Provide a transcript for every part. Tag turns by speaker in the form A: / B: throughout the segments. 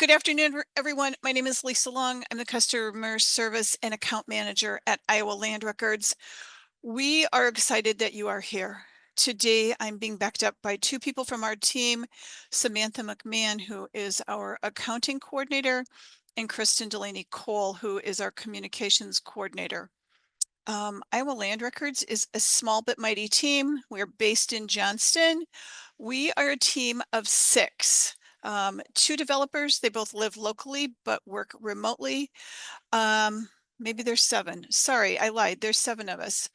A: Good afternoon, everyone. My name is Lisa Long. I'm the Customer Service and Account Manager at Iowa Land Records. We are excited that you are here. Today, I'm being backed up by two people from our team, Samantha McMahon, who is our Accounting Coordinator, and Kristen Delaney Cole, who is our Communications Coordinator. Iowa Land Records is a small but mighty team. We're based in Johnston. We are a team of six. Two developers, they both live locally but work remotely. Maybe there's seven. Sorry, I lied. There's seven of us.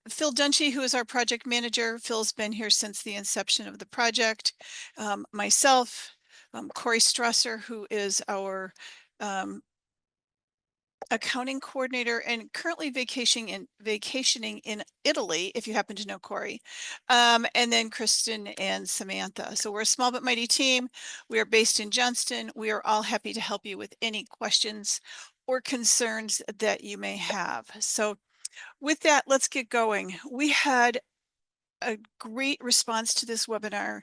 A: Phil Dunchey, who is our project manager. Phil's been here since the inception of the project. Myself, Corey Strasser, who is our accounting coordinator and currently vacationing in Italy, if you happen to know Corey, and then Kristen and Samantha. So we're a small but mighty team. We are based in Johnston. We are all happy to help you with any questions or concerns that you may have. So with that, let's get going. We had a great response to this webinar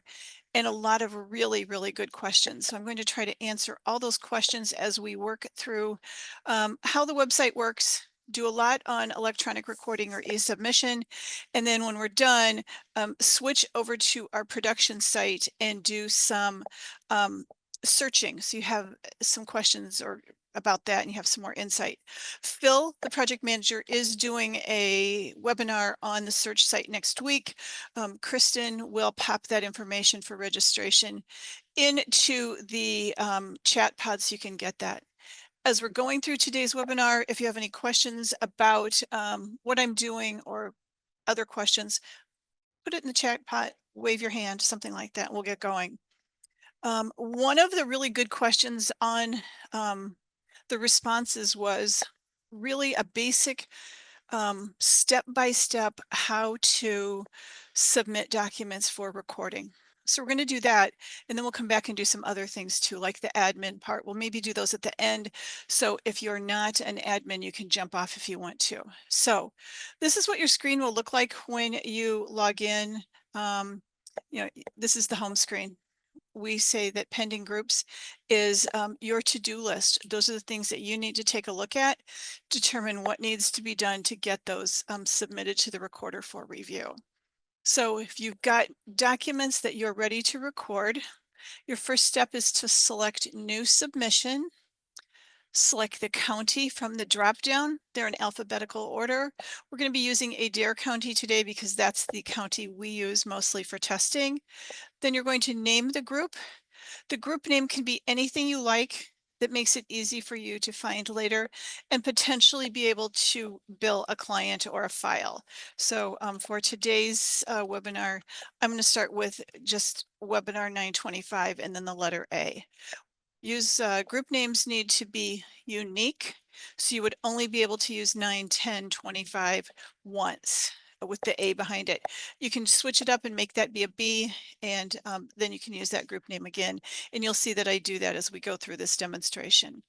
A: and a lot of really, really good questions. So I'm going to try to answer all those questions as we work through how the website works, do a lot on electronic recording or e-submission. And then when we're done, switch over to our production site and do some searching. So you have some questions or about that and you have some more insight. Phil, the project manager, is doing a webinar on the search site next week. Kristen will pop that information for registration into the chat pod so you can get that. As we're going through today's webinar, if you have any questions about what I'm doing or other questions, put it in the chat pod, wave your hand, something like that, and we'll get going. One of the really good questions on the responses was really a basic step-by-step how to submit documents for recording. So we're going to do that, and then we'll come back and do some other things too, like the admin part. We'll maybe do those at the end. So if you're not an admin, you can jump off if you want to. So this is what your screen will look like when you log in. This is the home screen. We say that pending groups is your to-do list. Those are the things that you need to take a look at, determine what needs to be done to get those submitted to the recorder for review. So if you've got documents that you're ready to record, your first step is to select New Submission. Select the county from the drop-down. They're in alphabetical order. We're going to be using Adair County today because that's the county we use mostly for testing. Then you're going to name the group. The group name can be anything you like that makes it easy for you to find later and potentially be able to bill a client or a file. So for today's webinar, I'm going to start with just webinar 925 and then the letter A. Use group names need to be unique. So you would only be able to use 9, 10, 25 once with the A behind it. You can switch it up and make that be a B, and then you can use that group name again. And you'll see that I do that as we go through this demonstration.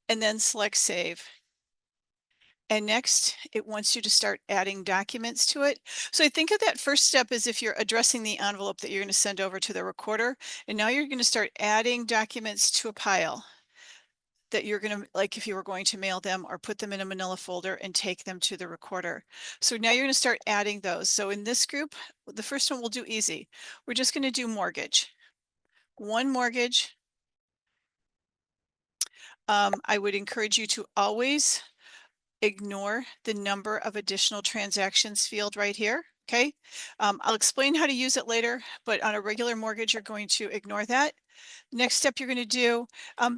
A: And then select Save. And next, it wants you to start adding documents to it. So I think of that first step as if you're addressing the envelope that you're going to send over to the recorder. And now you're going to start adding documents to a pile that you're going to, like if you were going to mail them or put them in a manila folder and take them to the recorder. So now you're going to start adding those. So in this group, the first one we'll do easy. We're just going to do mortgage. One mortgage. I would encourage you to always ignore the number of additional transactions field right here. Okay. I'll explain how to use it later, but on a regular mortgage, you're going to ignore that. Next step you're going to do,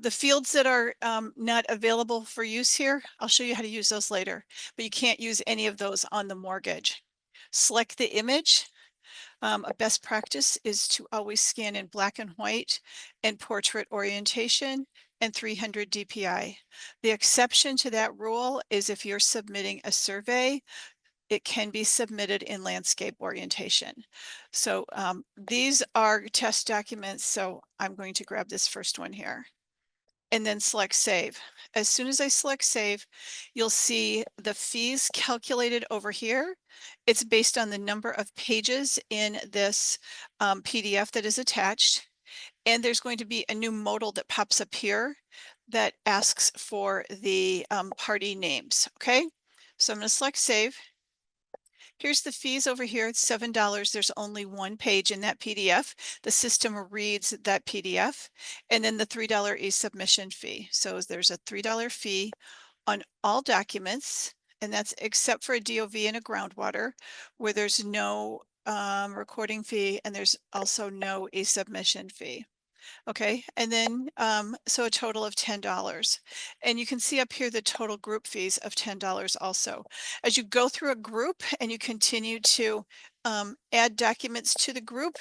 A: the fields that are not available for use here, I'll show you how to use those later, but you can't use any of those on the mortgage. Select the image. A best practice is to always scan in black and white and portrait orientation and 300 DPI. The exception to that rule is if you're submitting a survey, it can be submitted in landscape orientation. So these are test documents. So I'm going to grab this first one here and then select Save. As soon as I select Save, you'll see the fees calculated over here. It's based on the number of pages in this PDF that is attached. And there's going to be a new modal that pops up here that asks for the party names, okay? So I'm gonna select save. Here's the fees over here, it's $7. There's only one page in that PDF. The system reads that PDF, and then the $3 e-submission fee. So there's a $3 fee on all documents, and that's except for a DOV and a groundwater, where there's no recording fee, and there's also no e-submission fee. Okay, and then so a total of $10. And you can see up here the total group fees of $10 also. As you go through a group and you continue to add documents to the group,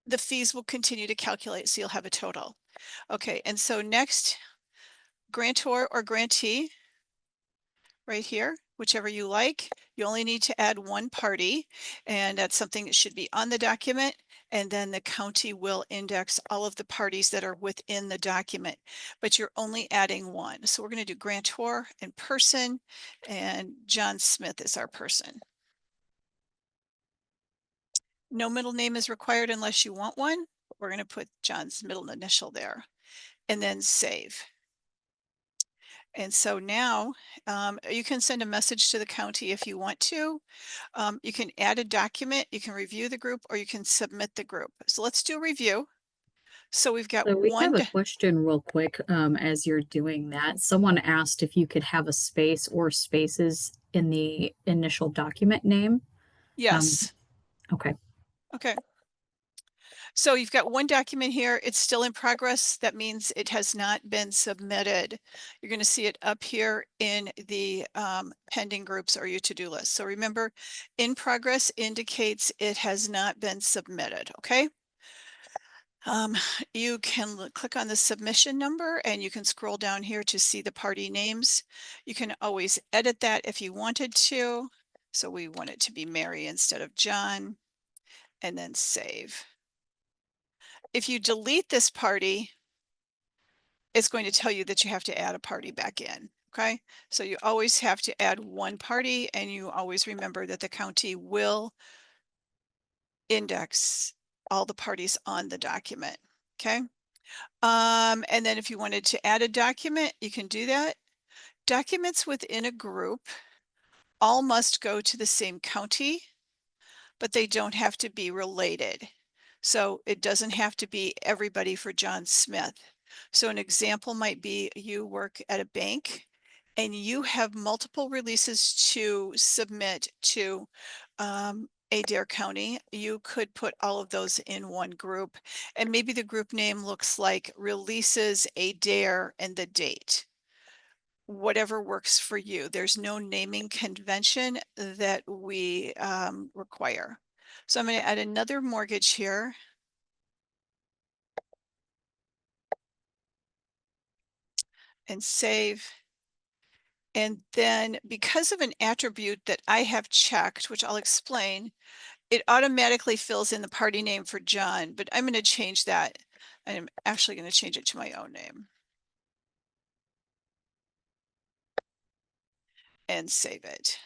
A: the fees will continue to calculate, so you'll have a total. Okay, and so next, grantor or grantee, right here, whichever you like. You only need to add one party, and that's something that should be on the document. And then the county will index all of the parties that are within the document, but you're only adding one. So we're going to do grantor and person, and John Smith is our person. No middle name is required unless you want one. We're going to put John's middle initial there, and then save. And so now you can send a message to the county if you want to. You can add a document, you can review the group, or you can submit the group. So let's do a review. So we've got
B: So we have
A: one.
B: a question real quick, as you're doing that. Someone asked if you could have a space or spaces in the initial document name. Um,
A: Yes.
B: okay.
A: Okay. So you've got one document here. It's still in progress. That means it has not been submitted. You're going to see it up here in the pending groups or your to-do list. So remember, in progress indicates it has not been submitted. Okay. You can click on the submission number and you can scroll down here to see the party names. You can always edit that if you wanted to. So we want it to be Mary instead of John, and then save. If you delete this party, it's going to tell you that you have to add a party back in. Okay, so you always have to add one party, and you always remember that the county will index all the parties on the document. Okay. And then if you wanted to add a document, you can do that. Documents within a group all must go to the same county, but they don't have to be related. So it doesn't have to be everybody for John Smith. So an example might be you work at a bank and you have multiple releases to submit to Adair County. You could put all of those in one group, and maybe the group name looks like Releases Adair and the date. Whatever works for you. There's no naming convention that we require. So I'm going to add another mortgage here. And save. And then because of an attribute that I have checked, which I'll explain, it automatically fills in the party name for John, but I'm going to change that. I'm actually going to change it to my own name. And save it.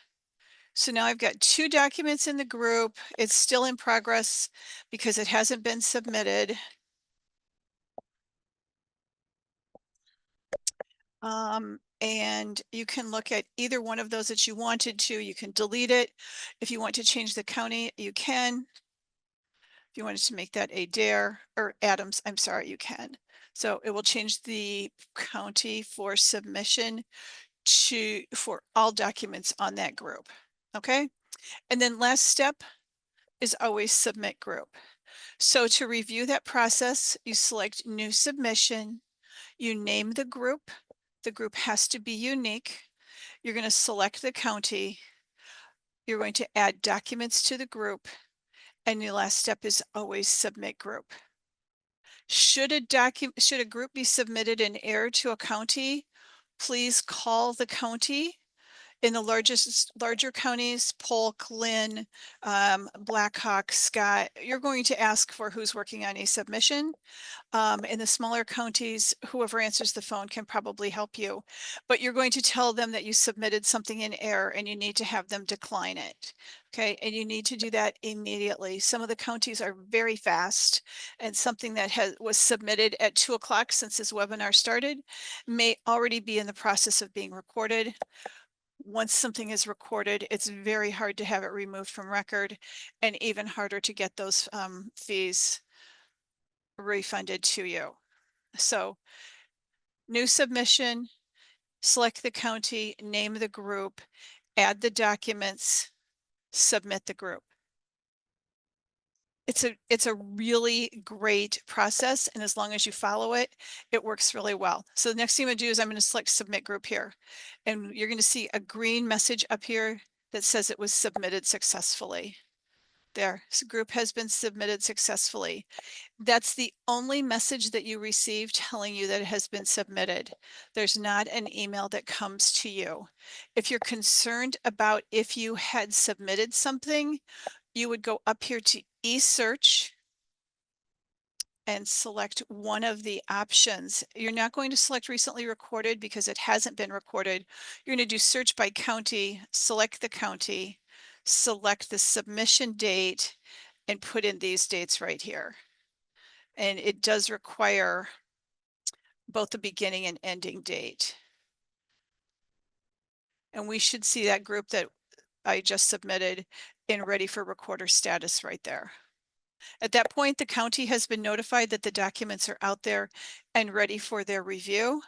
A: So now I've got two documents in the group. It's still in progress because it hasn't been submitted. And you can look at either one of those that you wanted to. You can delete it. If you want to change the county, you can. If you wanted to make that Adair or Adams, I'm sorry, you can. So it will change the county for submission for all documents on that group. Okay. And then last step is always submit group. So to review that process, you select new submission, you name the group. The group has to be unique. You're going to select the county. You're going to add documents to the group. And your last step is always submit group. Should a group be submitted in error to a county, please call the county in the larger counties, Polk, Lynn, Blackhawk, Scott, you're going to ask for who's working on a submission. In the smaller counties, whoever answers the phone can probably help you, but you're going to tell them that you submitted something in error and you need to have them decline it. Okay, and you need to do that immediately. Some of the counties are very fast, and something that was submitted at 2 o'clock since this webinar started may already be in the process of being recorded. Once something is recorded, it's very hard to have it removed from record, and even harder to get those fees refunded to you. So new submission, select the county, name the group, add the documents, submit the group. It's a really great process, and as long as you follow it, it works really well. So the next thing I'm gonna do is I'm gonna select submit group here, and you're gonna see a green message up here that says it was submitted successfully. There, so group has been submitted successfully. That's the only message that you receive telling you that it has been submitted. There's not an email that comes to you. If you're concerned about if you had submitted something, you would go up here to eSearch and select one of the options. You're not going to select recently recorded because it hasn't been recorded. You're going to do search by county, select the county, select the submission date, and put in these dates right here. And it does require both the beginning and ending date. And we should see that group that I just submitted in ready for recorder status right there. At that point, the county has been notified that the documents are out there and ready for their review.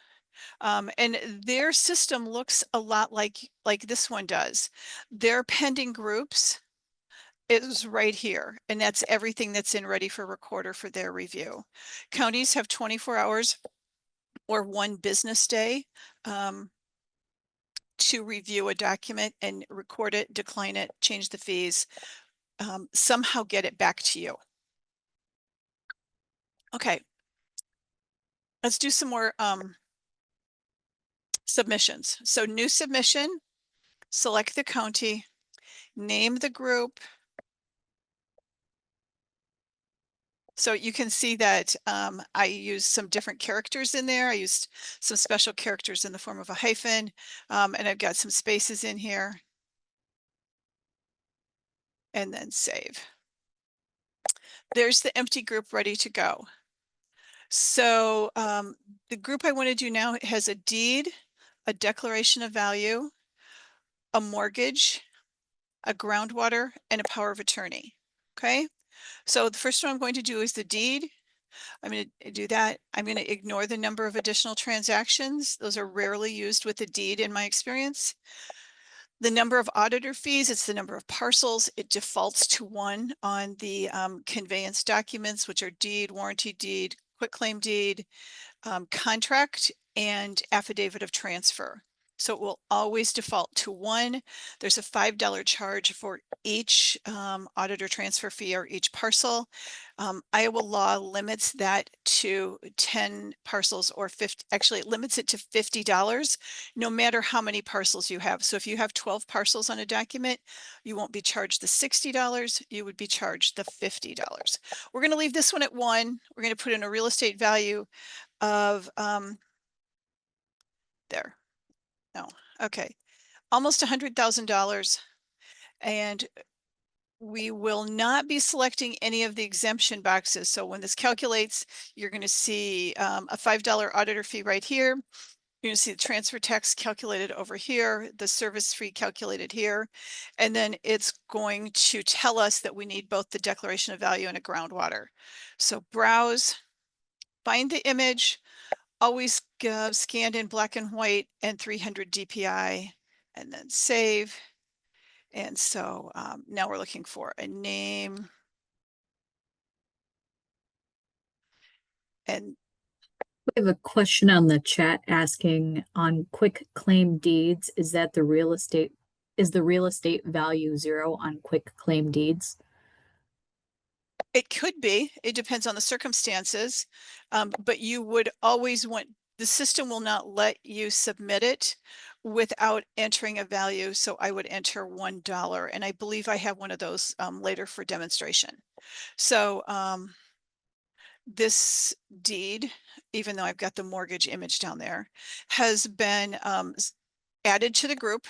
A: And their system looks a lot like this one does. Their pending groups is right here, and that's everything that's in ready for recorder for their review. Counties have 24 hours or 1 business day to review a document and record it, decline it, change the fees, somehow get it back to you. Okay, let's do some more submissions. So new submission, select the county, name the group. So you can see that I used some different characters in there. I used some special characters in the form of a hyphen, and I've got some spaces in here. And then save. There's the empty group ready to go. So the group I want to do now has a deed, a declaration of value, a mortgage, a groundwater, and a power of attorney. Okay, so the first one I'm going to do is the deed. I'm going to do that. I'm going to ignore the number of additional transactions. Those are rarely used with the deed in my experience. The number of auditor fees, it's the number of parcels. It defaults to 1 on the conveyance documents, which are deed, warranty deed, quitclaim deed, contract, and affidavit of transfer. So it will always default to 1. There's a $5 charge for each auditor transfer fee or each parcel. Iowa law limits that to 10 parcels or 50, actually it limits it to $50 no matter how many parcels you have. So if you have 12 parcels on a document, you won't be charged the $60, you would be charged the $50. We're going to leave this one at 1. We're going to put in a real estate value of there. No, okay, almost $100,000, and we will not be selecting any of the exemption boxes. So when this calculates, you're going to see a $5 auditor fee right here. You're going to see the transfer tax calculated over here, the service fee calculated here, and then it's going to tell us that we need both the declaration of value and a groundwater. So browse, find the image, always scanned in black and white and 300 DPI, and then save. And so now we're looking for a name. And
B: We have a question on the chat asking on quick claim deeds, is the real estate value 0 on quick claim deeds?
A: it could be, it depends on the circumstances, but you would always want, the system will not let you submit it without entering a value. So I would enter $1, and I believe I have one of those later for demonstration. So this deed, even though I've got the mortgage image down there, has been added to the group.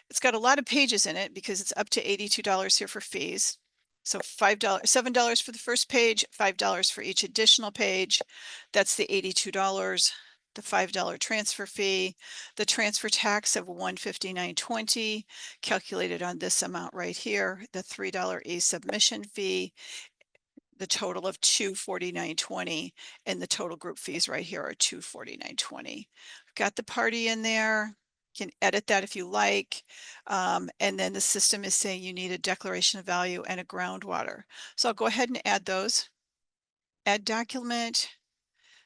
A: It's got a lot of pages in it because it's up to $82 here for fees. So $5, $7 for the first page, $5 for each additional page. That's the $82. The $5 transfer fee, the transfer tax of $159.20 calculated on this amount right here, the $3 e-submission fee, the total of $249.20, and the total group fees right here are $249.20. Got the party in there. You can edit that if you like. And then the system is saying you need a declaration of value and a groundwater. So I'll go ahead and add those. Add document,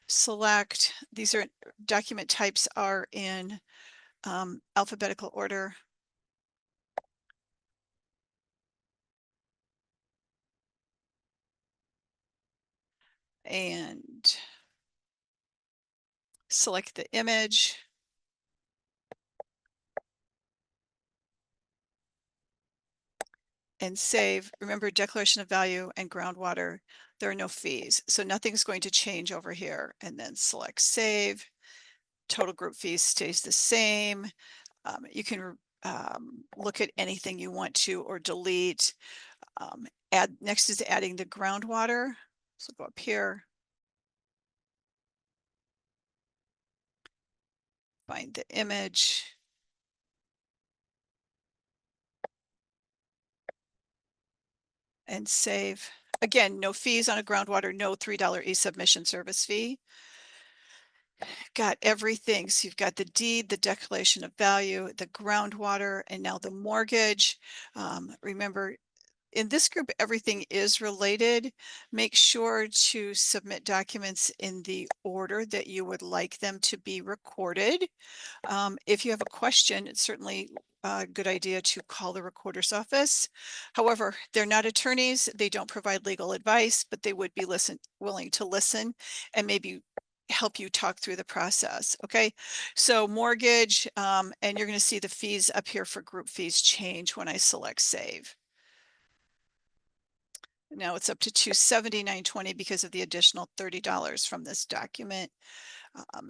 A: select. These are document types are in alphabetical order. And select the image. And save. Remember, declaration of value and groundwater, there are no fees. So nothing's going to change over here. And then select save. Total group fees stays the same. You can look at anything you want to or delete. Next is adding the groundwater. So go up here. Find the image. And save. Again, no fees on a groundwater, no $3 e-submission service fee. Got everything. So you've got the deed, the declaration of value, the groundwater, and now the mortgage. Remember, in this group, everything is related. Make sure to submit documents in the order that you would like them to be recorded. If you have a question, it's certainly a good idea to call the recorder's office. However, they're not attorneys. They don't provide legal advice, but they would be willing to listen and maybe help you talk through the process. Okay, so mortgage, and you're going to see the fees up here for group fees change when I select save. Now it's up to $279.20 because of the additional $30 from this document.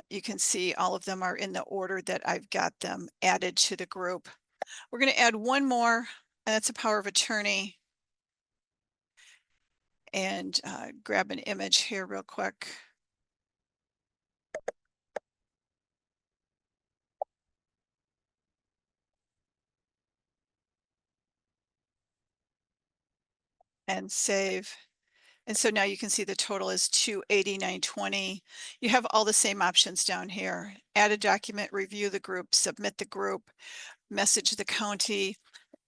A: You can see all of them are in the order that I've got them added to the group. We're going to add one more, and that's a power of attorney. And grab an image here real quick. And save. And so now you can see the total is $289.20. You have all the same options down here. Add a document, review the group, submit the group, message the county.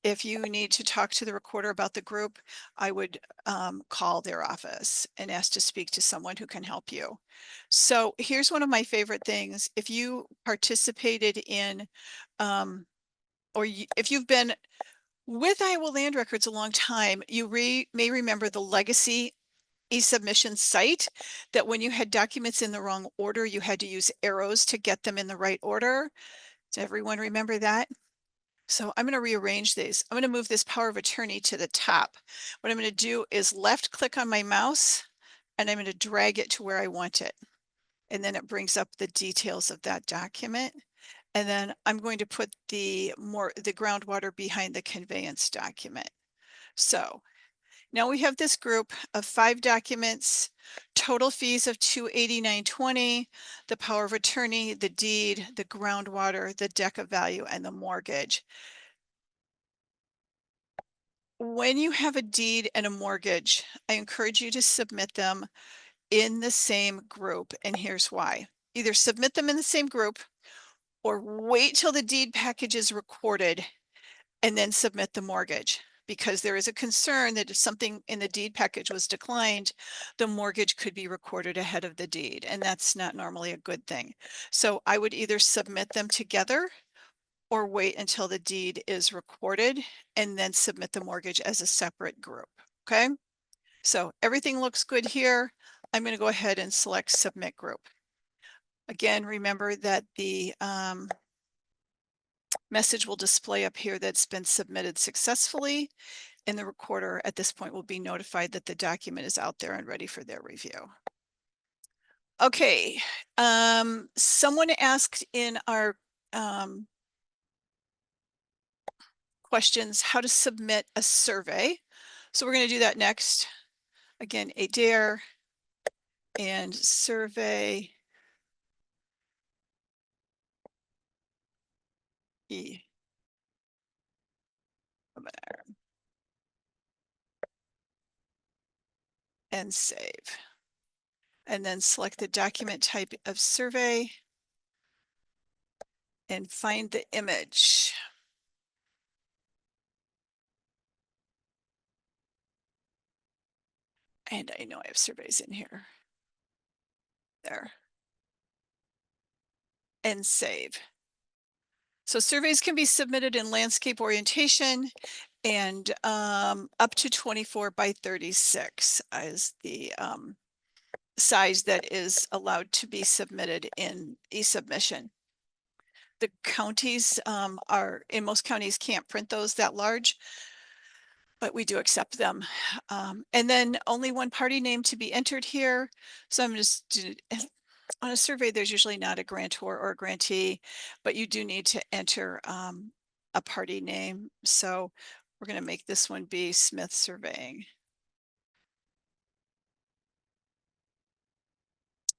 A: If you need to talk to the recorder about the group, I would call their office and ask to speak to someone who can help you. So here's one of my favorite things. If you participated in, if you've been with Iowa Land Records a long time, you may remember the legacy e-submission site that when you had documents in the wrong order, you had to use arrows to get them in the right order. Does everyone remember that? So I'm going to rearrange these. I'm going to move this power of attorney to the top. What I'm going to do is left click on my mouse and I'm going to drag it to where I want it. And then it brings up the details of that document. And then I'm going to put the groundwater behind the conveyance document. So now we have this group of 5 documents, total fees of $289.20, the power of attorney, the deed, the groundwater, the deck of value, and the mortgage. When you have a deed and a mortgage, I encourage you to submit them in the same group, and here's why. Either submit them in the same group or wait till the deed package is recorded and then submit the mortgage, because there is a concern that if something in the deed package was declined, the mortgage could be recorded ahead of the deed, and that's not normally a good thing. So I would either submit them together or wait until the deed is recorded and then submit the mortgage as a separate group. Okay, so everything looks good here. I'm going to go ahead and select submit group. Again, remember that the message will display up here that's been submitted successfully, and the recorder at this point will be notified that the document is out there and ready for their review. Okay, someone asked in our questions how to submit a survey. So we're going to do that next. Again, Adair and survey E. And save. And then select the document type of survey and find the image. And I know I have surveys in here. There. And save. So surveys can be submitted in landscape orientation, and up to 24 by 36 is the size that is allowed to be submitted in e-submission. The counties in most counties can't print those that large, but we do accept them. And then only one party name to be entered here. So I'm just, on a survey, there's usually not a grantor or a grantee, but you do need to enter a party name. So we're going to make this one be Smith Surveying.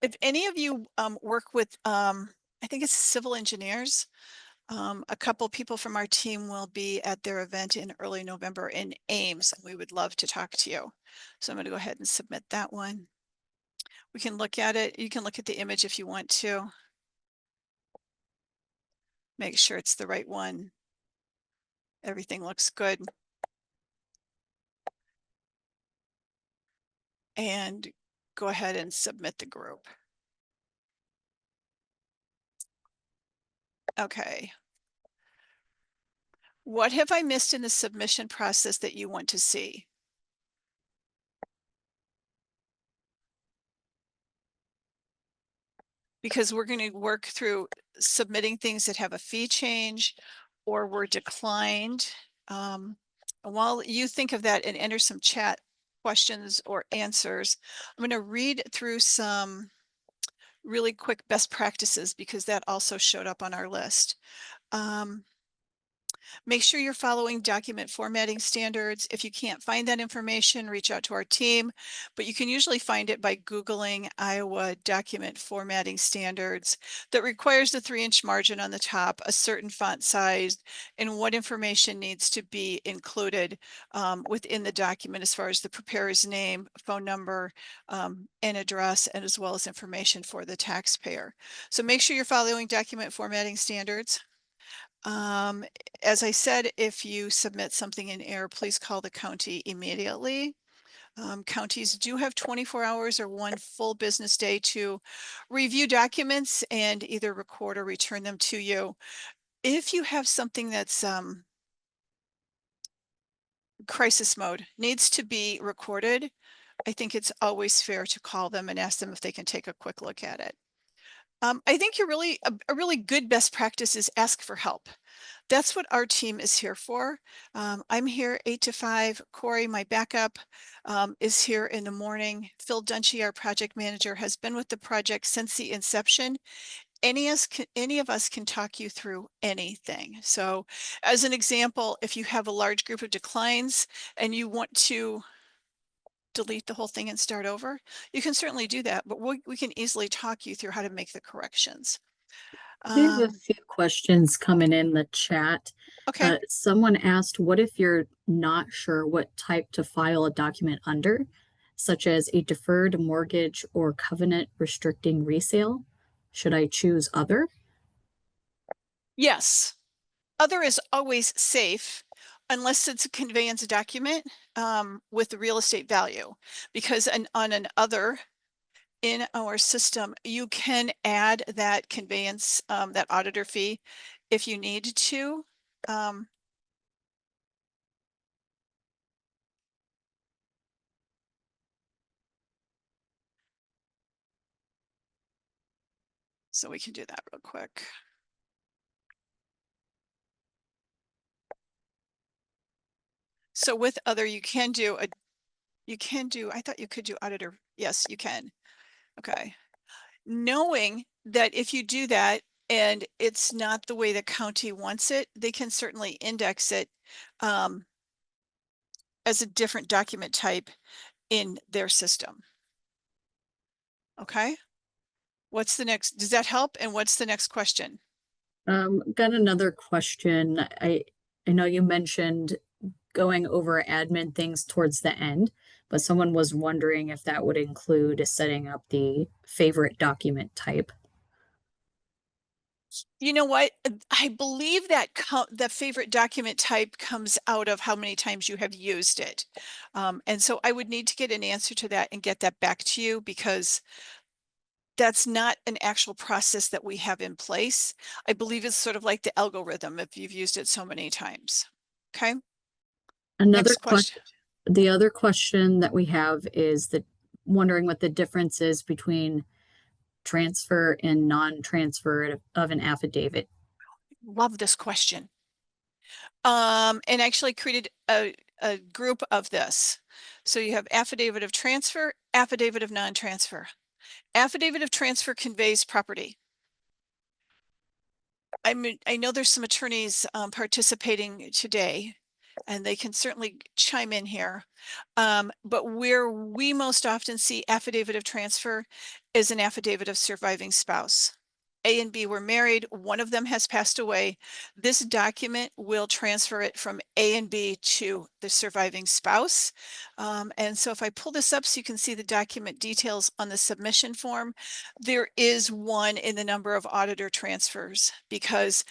A: If any of you work with, I think it's civil engineers, a couple people from our team will be at their event in early November in Ames, and we would love to talk to you. So I'm going to go ahead and submit that one. We can look at it. You can look at the image if you want to. Make sure it's the right one. Everything looks good. And go ahead and submit the group. Okay. What have I missed in the submission process that you want to see? Because we're going to work through submitting things that have a fee change or were declined. While you think of that and enter some chat questions or answers, I'm going to read through some really quick best practices because that also showed up on our list. Make sure you're following document formatting standards. If you can't find that information, reach out to our team, but you can usually find it by Googling Iowa document formatting standards that requires the 3-inch margin on the top, a certain font size, and what information needs to be included within the document as far as the preparer's name, phone number, and address, and as well as information for the taxpayer. So make sure you're following document formatting standards. As I said, if you submit something in error, please call the county immediately. Counties do have 24 hours or 1 full business day to review documents and either record or return them to you. If you have something that's crisis mode, needs to be recorded, I think it's always fair to call them and ask them if they can take a quick look at it. I think you're really a really good best practice is ask for help. That's what our team is here for. I'm here 8 to 5. Corey, my backup, is here in the morning. Phil Dunchie, our project manager, has been with the project since the inception. Any of us can talk you through anything. So as an example, if you have a large group of declines and you want to delete the whole thing and start over, you can certainly do that, but we can easily talk you through how to make the corrections.
B: We have a few questions coming in the chat.
A: Okay.
B: Someone asked, what if you're not sure what type to file a document under, such as a deferred mortgage or covenant restricting resale? Should I choose other?
A: Yes. Other is always safe unless it's a conveyance document with the real estate value, because on an other in our system, you can add that conveyance, that auditor fee if you need to. So we can do that real quick. So with other, you can do, I thought you could do auditor. Yes, you can. Okay. Knowing that if you do that and it's not the way the county wants it, they can certainly index it as a different document type in their system. Okay. What's the next? Does that help? And what's the next question?
B: Got another question. I know you mentioned going over admin things towards the end, but someone was wondering if that would include setting up the favorite document type.
A: You know what? I believe that the favorite document type comes out of how many times you have used it. And so I would need to get an answer to that and get that back to you because that's not an actual process that we have in place. I believe it's sort of like the algorithm if you've used it so many times. Okay,
B: Another
A: next
B: question,
A: question.
B: the other question that we have is that wondering what the difference is between transfer and non-transfer of an affidavit.
A: Love this question. And actually created a group of this. So you have affidavit of transfer, affidavit of non-transfer. Affidavit of transfer conveys property. I mean, I know there's some attorneys participating today, and they can certainly chime in here. But where we most often see affidavit of transfer is an affidavit of surviving spouse. A and B were married, one of them has passed away. This document will transfer it from A and B to the surviving spouse. And so if I pull this up so you can see the document details on the submission form, there is one in the number of auditor transfers because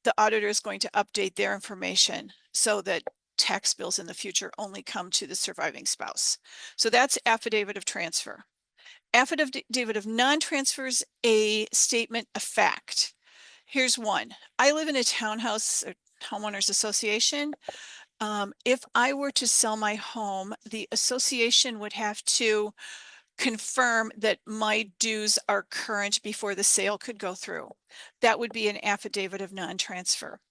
A: the auditor is going to update their information so that tax bills in the future only come to the surviving spouse. So that's affidavit of transfer. Affidavit of non-transfer is a statement of fact. Here's one. I live in a townhouse or homeowners association. If I were to sell my home, the association would have to confirm that my dues are current before the sale could go through. That would be an affidavit of non-transfer.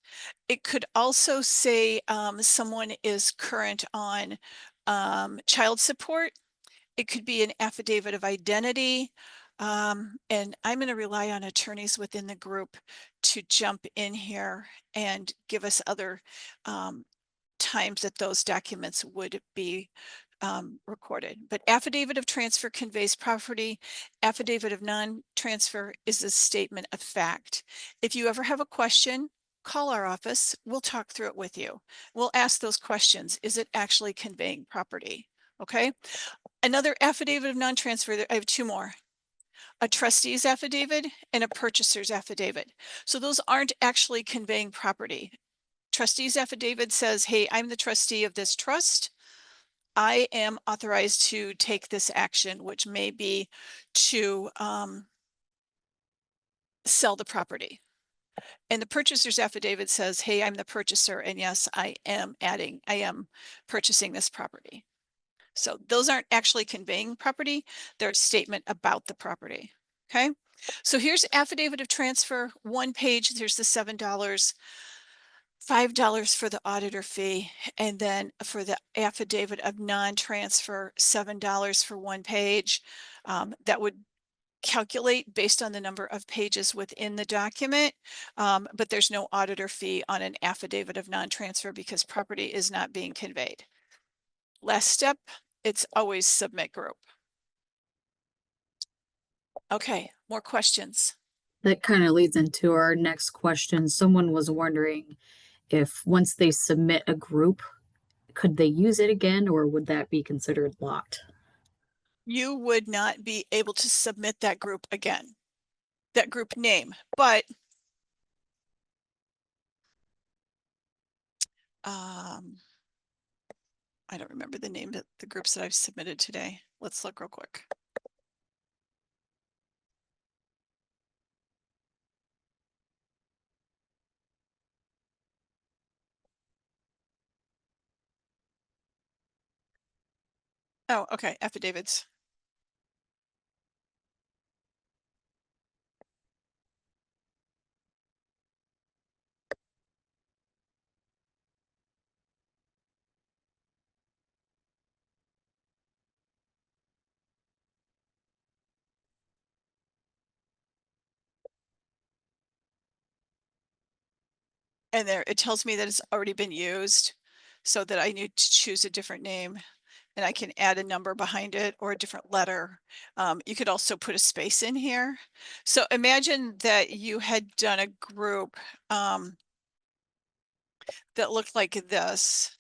A: It could also say someone is current on child support. It could be an affidavit of identity. And I'm going to rely on attorneys within the group to jump in here and give us other times that those documents would be recorded. But affidavit of transfer conveys property. Affidavit of non-transfer is a statement of fact. If you ever have a question, call our office. We'll talk through it with you. We'll ask those questions. Is it actually conveying property? Okay. Another affidavit of non-transfer, I have two more. A trustee's affidavit and a purchaser's affidavit. So those aren't actually conveying property. Trustee's affidavit says, hey, I'm the trustee of this trust. I am authorized to take this action, which may be to sell the property. And the purchaser's affidavit says, hey, I'm the purchaser, and yes, I am purchasing this property. So those aren't actually conveying property, they're a statement about the property. Okay, so here's affidavit of transfer, one page, there's the $7, $5 for the auditor fee, and then for the affidavit of non-transfer, $7 for one page. That would calculate based on the number of pages within the document, but there's no auditor fee on an affidavit of non-transfer because property is not being conveyed. Last step, it's always submit group. Okay, more questions.
B: That kind of leads into our next question. Someone was wondering if once they submit a group, could they use it again or would that be considered locked?
A: You would not be able to submit that group again, that group name, but I don't remember the name of the groups that I've submitted today. Let's look real quick. Oh, okay, affidavits. And there, it tells me that it's already been used, so that I need to choose a different name, and I can add a number behind it or a different letter. You could also put a space in here. So imagine that you had done a group that looked like this.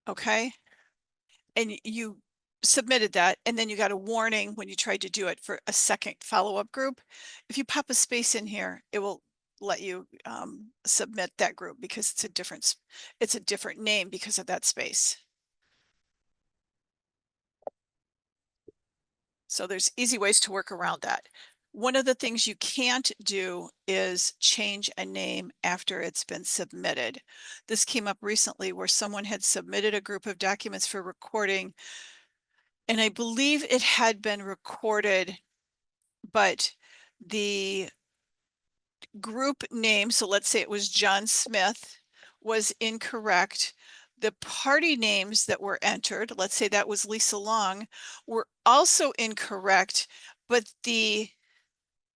A: Okay. And you submitted that, and then you got a warning when you tried to do it for a second follow-up group. If you pop a space in here, it will let you submit that group because it's a different name because of that space. So there's easy ways to work around that. One of the things you can't do is change a name after it's been submitted. This came up recently where someone had submitted a group of documents for recording, and I believe it had been recorded, but the group name, so let's say it was John Smith, was incorrect. The party names that were entered, let's say that was Lisa Long, were also incorrect, but the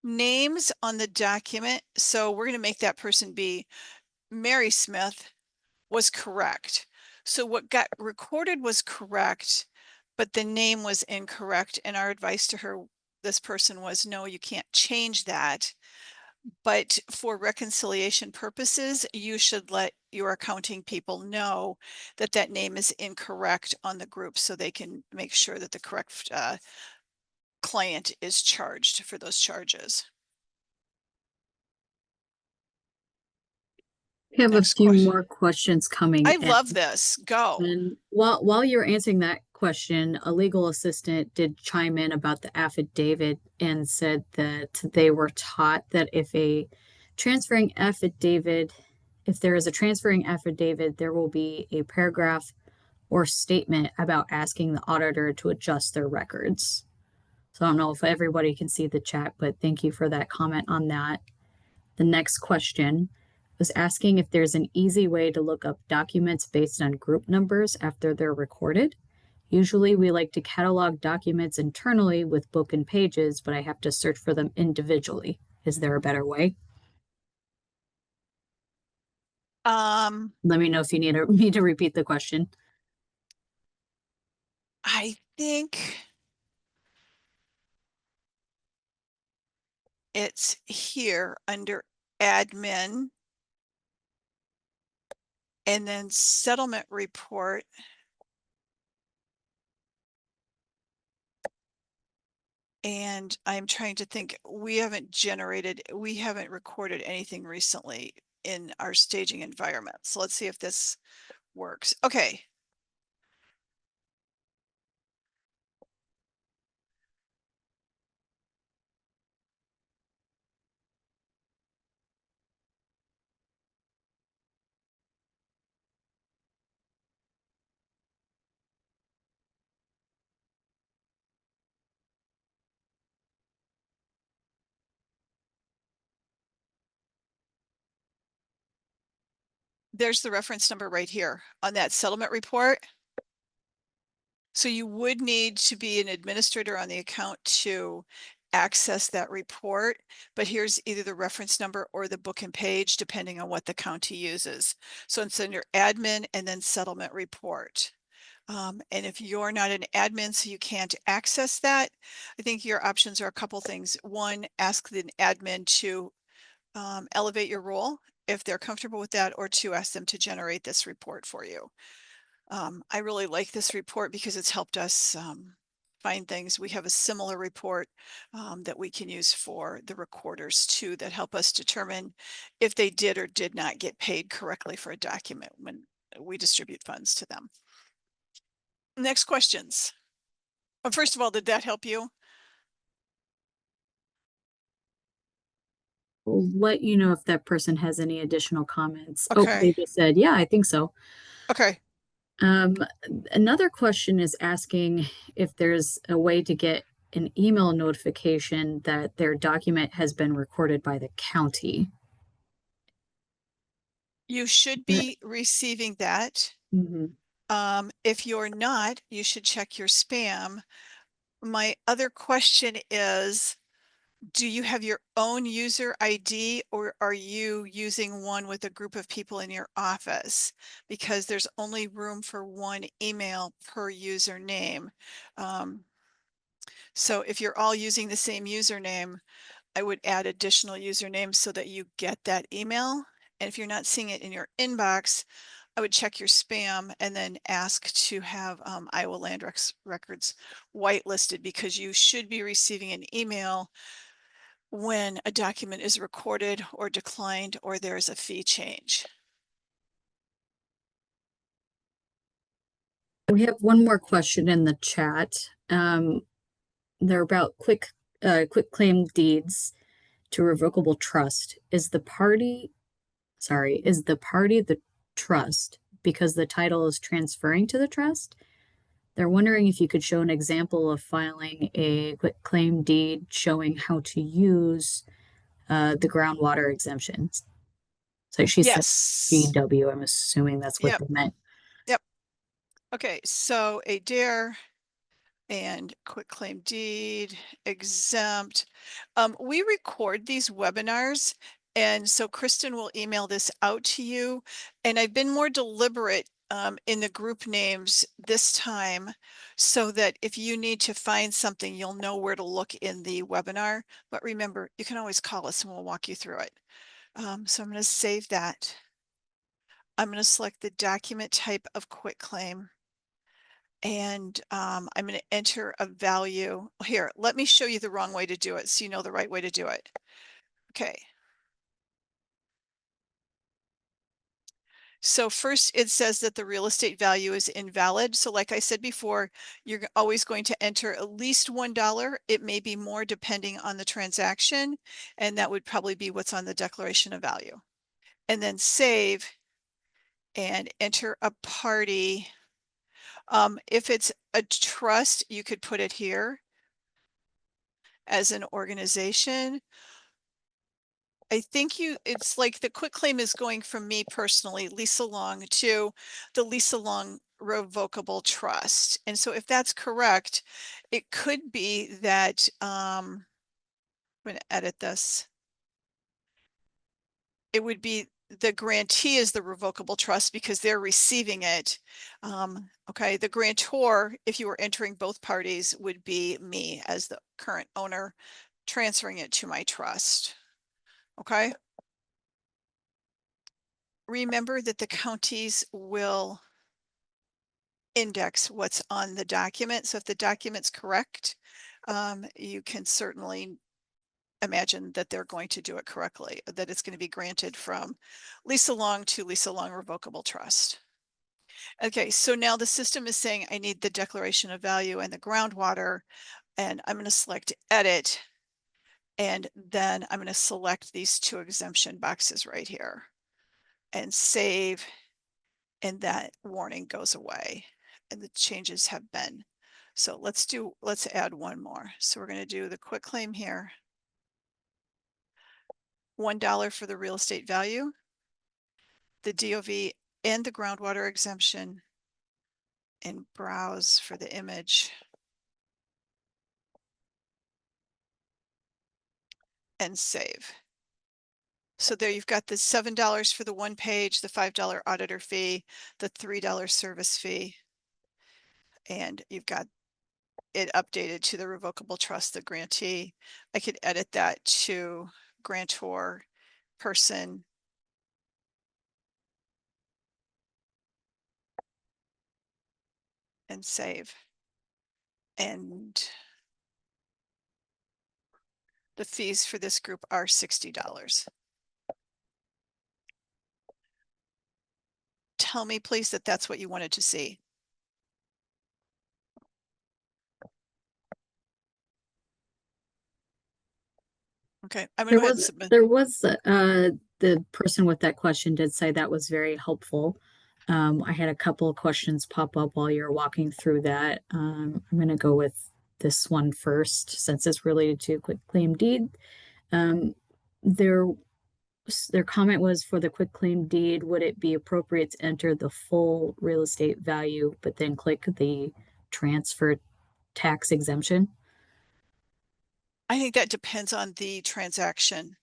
A: names on the document, so we're going to make that person be Mary Smith, was correct. So what got recorded was correct, but the name was incorrect. And our advice to her, this person, was no, you can't change that. But for reconciliation purposes, you should let your accounting people know that that name is incorrect on the group so they can make sure that the correct client is charged for those charges.
B: We have a
A: Next
B: few
A: question.
B: more questions coming
A: I
B: in.
A: love this. Go.
B: And while you're answering that question, a legal assistant did chime in about the affidavit and said that they were taught that if there is a transferring affidavit, there will be a paragraph or statement about asking the auditor to adjust their records. So I don't know if everybody can see the chat, but thank you for that comment on that. The next question was asking if there's an easy way to look up documents based on group numbers after they're recorded. Usually we like to catalog documents internally with book and pages, but I have to search for them individually. Is there a better way? Let me know if you need me to repeat the question.
A: I think it's here under admin and then settlement report. And I'm trying to think, we haven't recorded anything recently in our staging environment. So let's see if this works. Okay. There's the reference number right here on that settlement report. So you would need to be an administrator on the account to access that report, but here's either the reference number or the book and page, depending on what the county uses. So it's under admin and then settlement report. And if you're not an admin, so you can't access that, I think your options are a couple things. One, ask the admin to elevate your role if they're comfortable with that, or two, ask them to generate this report for you. I really like this report because it's helped us find things. We have a similar report that we can use for the recorders too, that help us determine if they did or did not get paid correctly for a document when we distribute funds to them. Next questions. First of all, did that help you?
B: We'll let you know if that person has any additional comments. Oh,
A: Okay.
B: they just said, yeah, I think so.
A: Okay.
B: Another question is asking if there's a way to get an email notification that their document has been recorded by the county.
A: You should be receiving that.
B: Mhm.
A: If you're not, you should check your spam. My other question is, Do you have your own user ID or are you using one with a group of people in your office? Because there's only room for one email per username. Um, so if you're all using the same username, I would add additional usernames so that you get that email. And if you're not seeing it in your inbox, I would check your spam and then ask to have Iowa Records whitelisted, because you should be receiving an email when a document is recorded or declined or there's a fee change.
B: We have one more question in the chat. They're about quick claim deeds to revocable trust. Is the party the trust because the title is transferring to the trust? They're wondering if you could show an example of filing a quick claim deed showing how to use the groundwater exemptions. So she said
A: Yes.
B: GW. I'm assuming that's what
A: Yep.
B: they meant.
A: Yep. Okay. So a dare and quitclaim deed exempt. We record these webinars, and so Kristen will email this out to you. And I've been more deliberate in the group names this time, so that if you need to find something, you'll know where to look in the webinar. But remember, you can always call us and we'll walk you through it. So I'm going to save that. I'm going to select the document type of quitclaim. And I'm going to enter a value here. Let me show you the wrong way to do it so you know the right way to do it. Okay. So first it says that the real estate value is invalid. So like I said before, you're always going to enter at least $1. It may be more depending on the transaction, and that would probably be what's on the declaration of value. And then save and enter a party. If it's a trust, you could put it here as an organization. I think it's like the quitclaim is going from me personally, Lisa Long, to the Lisa Long Revocable Trust. And so if that's correct, it could be that, I'm going to edit this. It would be the grantee is the revocable trust because they're receiving it. Okay, the grantor, if you were entering both parties, would be me as the current owner transferring it to my trust. Okay. Remember that the counties will index what's on the document. So if the document's correct, you can certainly imagine that they're going to do it correctly, that it's going to be granted from Lisa Long to Lisa Long Revocable Trust. Okay, so now the system is saying I need the declaration of value and the groundwater, and I'm going to select edit, and then I'm going to select these two exemption boxes right here and save, and that warning goes away and the changes have been. So let's add one more. So we're going to do the quitclaim here. $1 for the real estate value, the DOV and the groundwater exemption, and browse for the image. And save. So there you've got the $7 for the one page, the $5 auditor fee, the $3 service fee, and you've got it updated to the revocable trust, the grantee. I could edit that to grantor person. And save. And the fees for this group are $60. Tell me please that that's what you wanted to see. Okay, I'm gonna go ahead and submit.
B: The person with that question did say that was very helpful. I had a couple of questions pop up while you're walking through that. I'm going to go with this one first since it's related to quitclaim deed. Um, their their comment was for the quitclaim deed, would it be appropriate to enter the full real estate value, but then click the transfer tax exemption?
A: I think that depends on the transaction.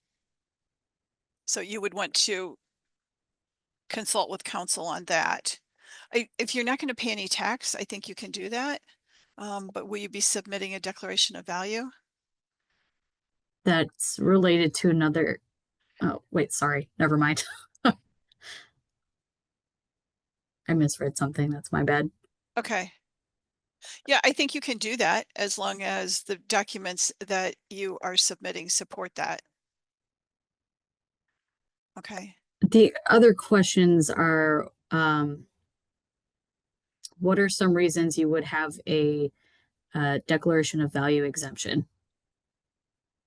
A: So you would want to consult with counsel on that. If you're not going to pay any tax, I think you can do that. But will you be submitting a declaration of value?
B: That's related to another. Oh, wait, sorry. Never mind. I misread something. That's my bad.
A: Okay. Yeah, I think you can do that as long as the documents that you are submitting support that. Okay.
B: The other questions are, what are some reasons you would have a declaration of value exemption?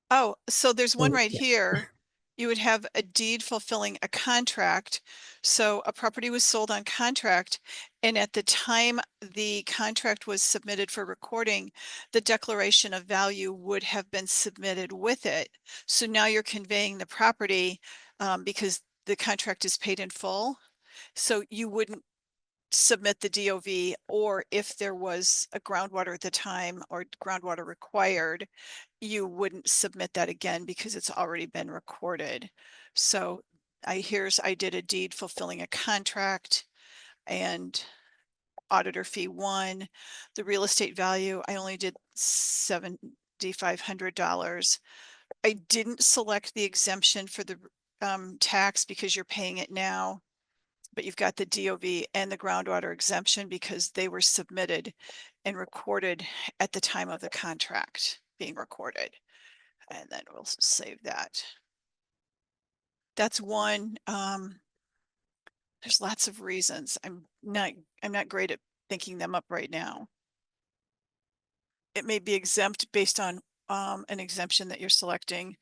A: Oh, so there's one
B: So,
A: right
B: yeah.
A: here. You would have a deed fulfilling a contract. So a property was sold on contract, and at the time the contract was submitted for recording, the declaration of value would have been submitted with it. So now you're conveying the property because the contract is paid in full. So you wouldn't submit the DOV, or if there was a groundwater at the time or groundwater required, you wouldn't submit that again because it's already been recorded. So I did a deed fulfilling a contract and auditor fee one. The real estate value, I only did $7,500. I didn't select the exemption for the tax because you're paying it now, but you've got the DOV and the groundwater exemption because they were submitted and recorded at the time of the contract being recorded. And then we'll save that. That's one. There's lots of reasons. I'm not great at thinking them up right now. It may be exempt based on an exemption that you're selecting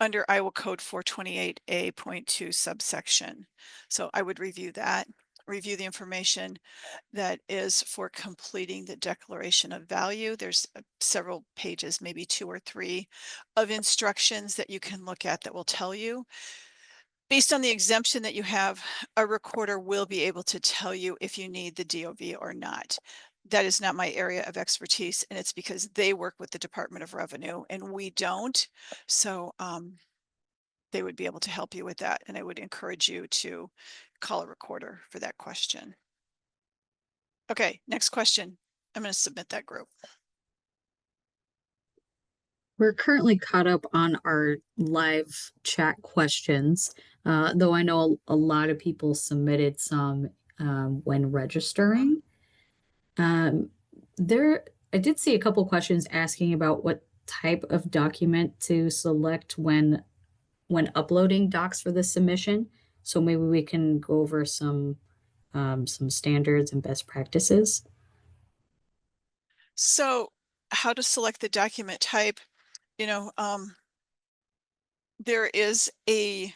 A: under Iowa Code 428A.2 subsection. So I would review that, review the information that is for completing the declaration of value. There's several pages, maybe 2 or 3 of instructions that you can look at that will tell you. Based on the exemption that you have, a recorder will be able to tell you if you need the DOV or not. That is not my area of expertise, and it's because they work with the Department of Revenue and we don't. So they would be able to help you with that, and I would encourage you to call a recorder for that question. Okay, next question. I'm going to submit that group.
B: We're currently caught up on our live chat questions, though I know a lot of people submitted some when registering. Um, there, I did see a couple questions asking about what type of document to select when uploading docs for the submission. So maybe we can go over some standards and best practices.
A: So how to select the document type, you know, there is a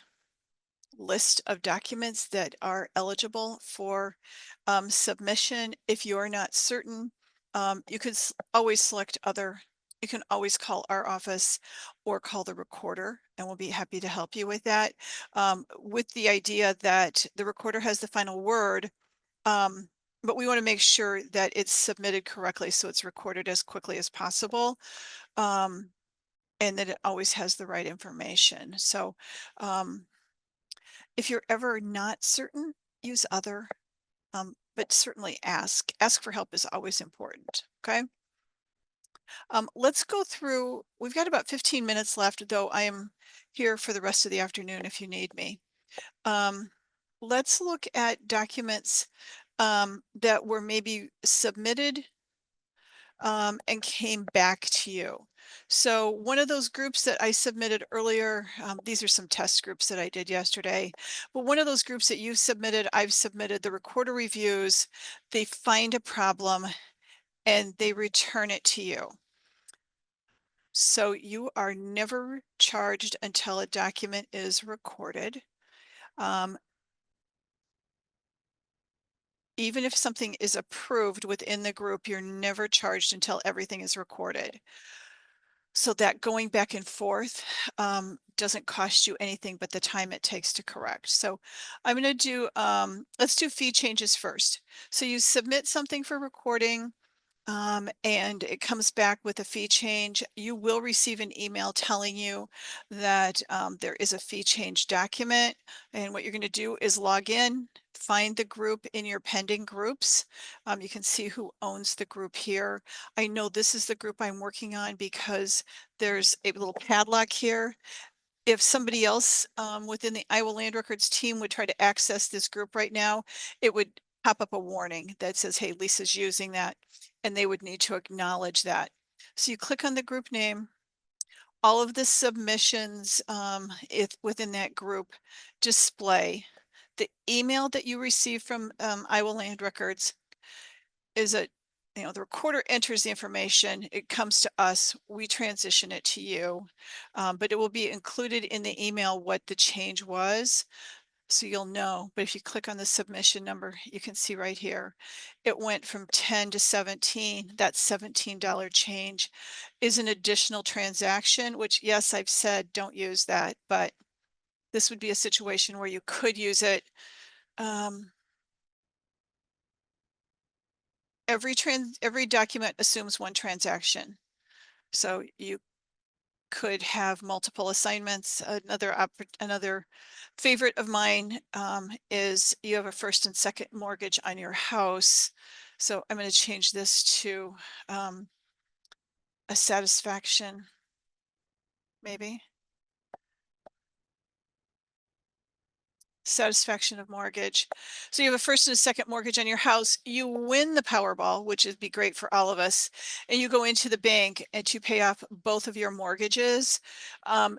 A: list of documents that are eligible for submission. If you're not certain, you could always select other. You can always call our office or call the recorder, and we'll be happy to help you with that. With the idea that the recorder has the final word, but we want to make sure that it's submitted correctly so it's recorded as quickly as possible, and that it always has the right information. So if you're ever not certain, use other, but certainly ask. Ask for help is always important, okay? Let's go through, we've got about 15 minutes left, though I am here for the rest of the afternoon if you need me. Let's look at documents that were maybe submitted and came back to you. So one of those groups that I submitted earlier, these are some test groups that I did yesterday, but one of those groups that you submitted, I've submitted the recorder reviews, they find a problem and they return it to you. So you are never charged until a document is recorded. Even if something is approved within the group, you're never charged until everything is recorded. So that going back and forth doesn't cost you anything but the time it takes to correct. So I'm going to do, let's do fee changes first. So you submit something for recording. And it comes back with a fee change. You will receive an email telling you that there is a fee change document. And what you're going to do is log in, find the group in your pending groups. You can see who owns the group here. I know this is the group I'm working on because there's a little padlock here. If somebody else within the Iowa Land Records team would try to access this group right now, it would pop up a warning that says, hey, Lisa's using that, and they would need to acknowledge that. So you click on the group name, all of the submissions within that group display. The email that you receive from Iowa Land Records is the recorder enters the information, it comes to us, we transition it to you, but it will be included in the email what the change was, so you'll know. But if you click on the submission number, you can see right here, it went from 10 to 17. That $17 change is an additional transaction, which, yes, I've said don't use that, but this would be a situation where you could use it. Every document assumes one transaction. So you could have multiple assignments. Another favorite of mine is you have a first and second mortgage on your house. So I'm going to change this to a satisfaction, maybe. Satisfaction of mortgage. So you have a first and a second mortgage on your house. You win the Powerball, which would be great for all of us. And you go into the bank and to pay off both of your mortgages.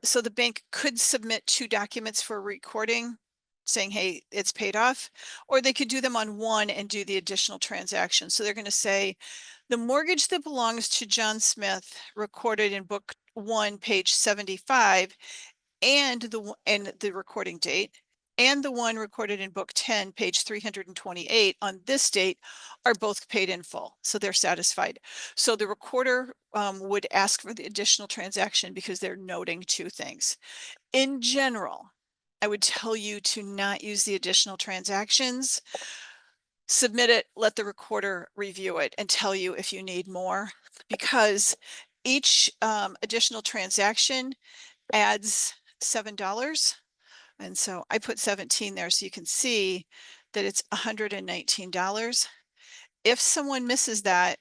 A: So the bank could submit two documents for recording saying, hey, it's paid off, or they could do them on one and do the additional transaction. So they're going to say the mortgage that belongs to John Smith recorded in book 1, page 75, and the recording date, and the one recorded in book 10, page 328 on this date are both paid in full. So they're satisfied. So the recorder would ask for the additional transaction because they're noting two things. In general, I would tell you to not use the additional transactions. Submit it, let the recorder review it and tell you if you need more, because each additional transaction adds $7. And so I put 17 there so you can see that it's $119. If someone misses that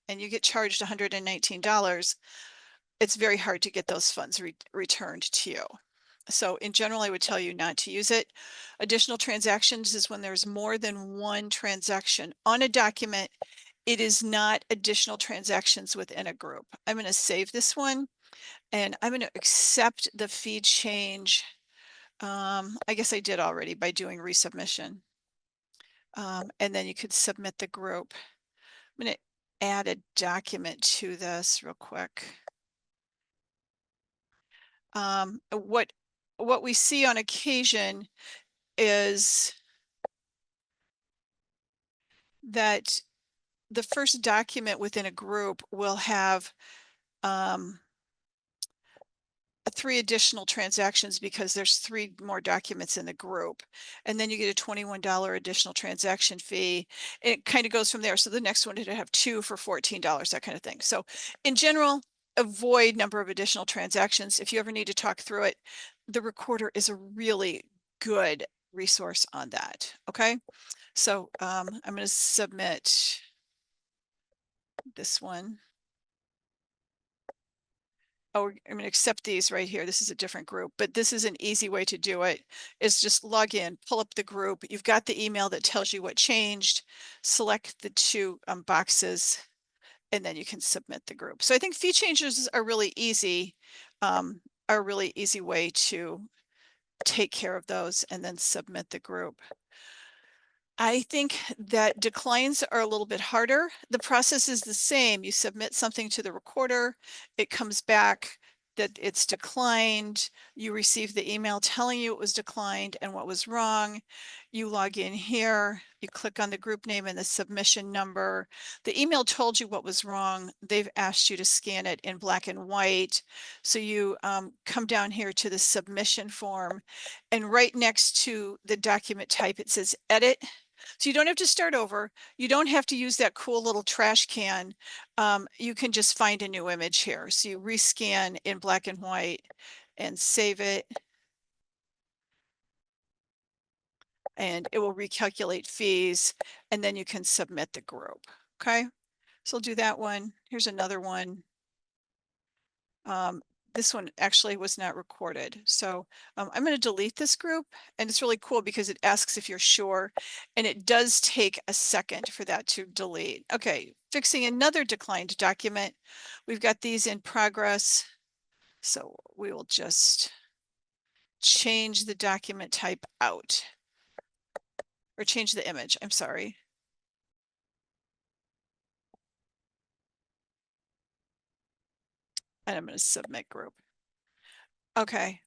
A: and you get charged $119, it's very hard to get those funds returned to you. So in general, I would tell you not to use it. Additional transactions is when there's more than one transaction on a document. It is not additional transactions within a group. I'm going to save this one and I'm going to accept the fee change. I guess I did already by doing resubmission. And then you could submit the group. I'm going to add a document to this real quick. What we see on occasion is that the first document within a group will have 3 additional transactions because there's 3 more documents in the group. And then you get a $21 additional transaction fee. It kind of goes from there. So the next one would have 2 for $14, that kind of thing. So in general, avoid number of additional transactions. If you ever need to talk through it, the recorder is a really good resource on that. Okay. So I'm going to submit this one. Oh, I'm going to accept these right here. This is a different group, but this is an easy way to do it. Is just log in, pull up the group. You've got the email that tells you what changed, select the 2 boxes, and then you can submit the group. So I think fee changes are really easy, are a really easy way to take care of those and then submit the group. I think that declines are a little bit harder. The process is the same. You submit something to the recorder, it comes back that it's declined. You receive the email telling you it was declined and what was wrong. You log in here, you click on the group name and the submission number. The email told you what was wrong. They've asked you to scan it in black and white. So you come down here to the submission form, and right next to the document type, it says edit. So you don't have to start over. You don't have to use that cool little trash can. You can just find a new image here. So you rescan in black and white and save it. And it will recalculate fees, and then you can submit the group. Okay, so I'll do that one. Here's another one. This one actually was not recorded. So I'm going to delete this group, and it's really cool because it asks if you're sure, and it does take a second for that to delete. Okay, fixing another declined document. We've got these in progress. So we will just change the document type out, or change the image, I'm sorry. And I'm going to submit group. Okay.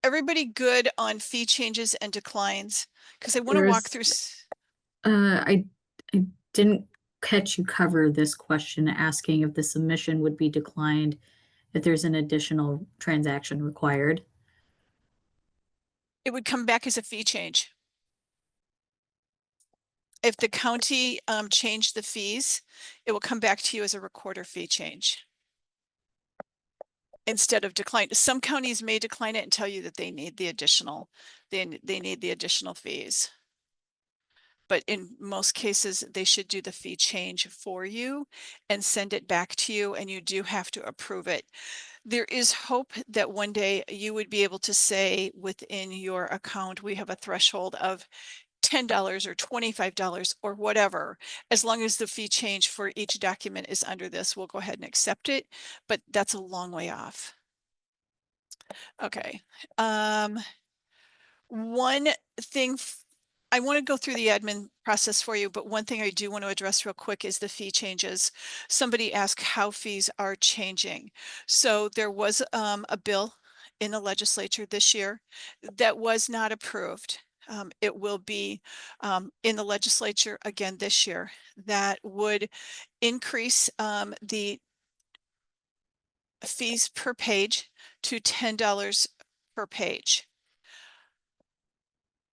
A: Everybody good on fee changes and declines? Because I want to walk
B: There's,
A: through.
B: I didn't catch you cover this question asking if the submission would be declined if there's an additional transaction required.
A: It would come back as a fee change. If the county changed the fees, it will come back to you as a recorder fee change instead of decline. Some counties may decline it and tell you that they need the additional, they need the additional fees. But in most cases, they should do the fee change for you and send it back to you, and you do have to approve it. There is hope that one day you would be able to say within your account, we have a threshold of $10 or $25 or whatever. As long as the fee change for each document is under this, we'll go ahead and accept it, but that's a long way off. Okay. One thing, I want to go through the admin process for you, but one thing I do want to address real quick is the fee changes. Somebody asked how fees are changing. So there was a bill in the legislature this year that was not approved. It will be in the legislature again this year that would increase the fees per page to $10 per page.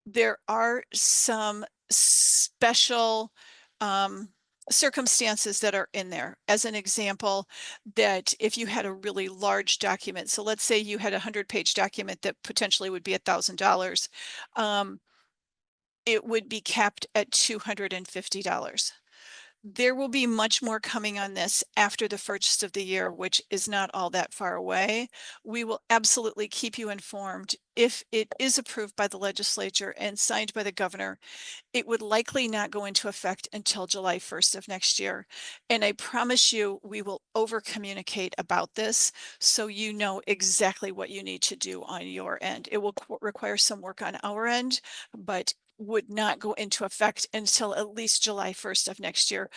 A: There are some special circumstances that are in there. As an example, that if you had a really large document, so let's say you had a 100-page document that potentially would be $1,000, it would be capped at $250. There will be much more coming on this after the first of the year, which is not all that far away. We will absolutely keep you informed. If it is approved by the legislature and signed by the governor, it would likely not go into effect until July 1st of next year. And I promise you, we will over communicate about this so you know exactly what you need to do on your end. It will require some work on our end, but would not go into effect until at least July 1st of next year,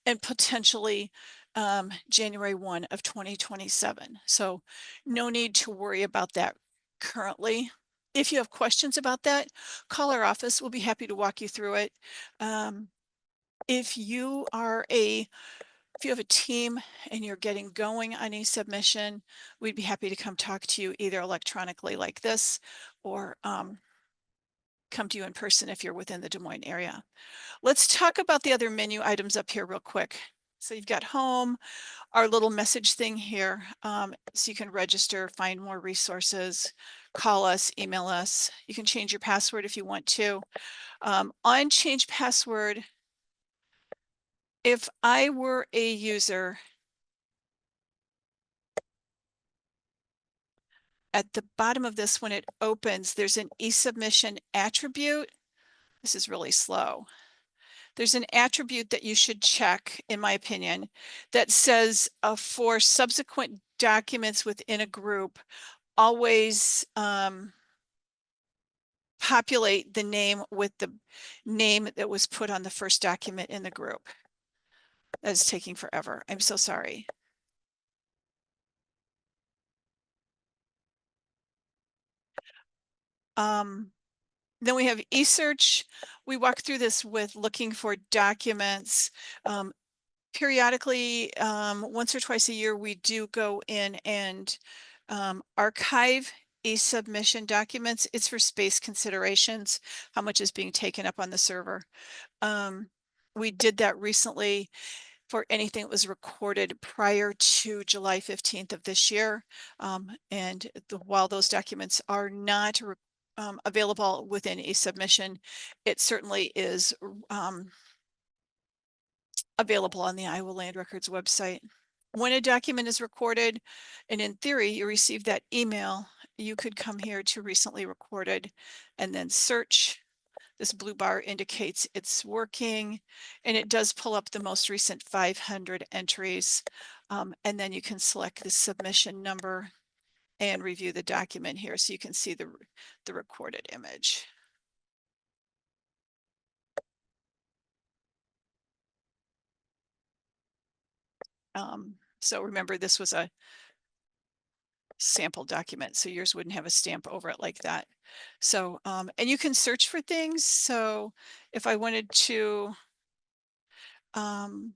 A: and potentially January 1 of 2027. So no need to worry about that currently. If you have questions about that, call our office. We'll be happy to walk you through it. If you have a team and you're getting going on a submission, we'd be happy to come talk to you either electronically like this, or come to you in person if you're within the Des Moines area. Let's talk about the other menu items up here real quick. So you've got home, our little message thing here, so you can register, find more resources, call us, email us. You can change your password if you want to. On change password, if I were a user, at the bottom of this, when it opens, there's an e-submission attribute. This is really slow. There's an attribute that you should check, in my opinion, that says for subsequent documents within a group, always populate the name with the name that was put on the first document in the group. That is taking forever. I'm so sorry. Then we have eSearch. We walk through this with looking for documents. Periodically, once or twice a year, we do go in and archive e-submission documents, it's for space considerations, how much is being taken up on the server. We did that recently for anything that was recorded prior to July 15th of this year. And while those documents are not available within a submission, it certainly is available on the Iowa Land Records website. When a document is recorded, and in theory, you receive that email, you could come here to recently recorded and then search. This blue bar indicates it's working, and it does pull up the most recent 500 entries. And then you can select the submission number and review the document here so you can see the recorded image. So remember, this was a sample document, so yours wouldn't have a stamp over it like that. So, and you can search for things. So if I wanted to, trying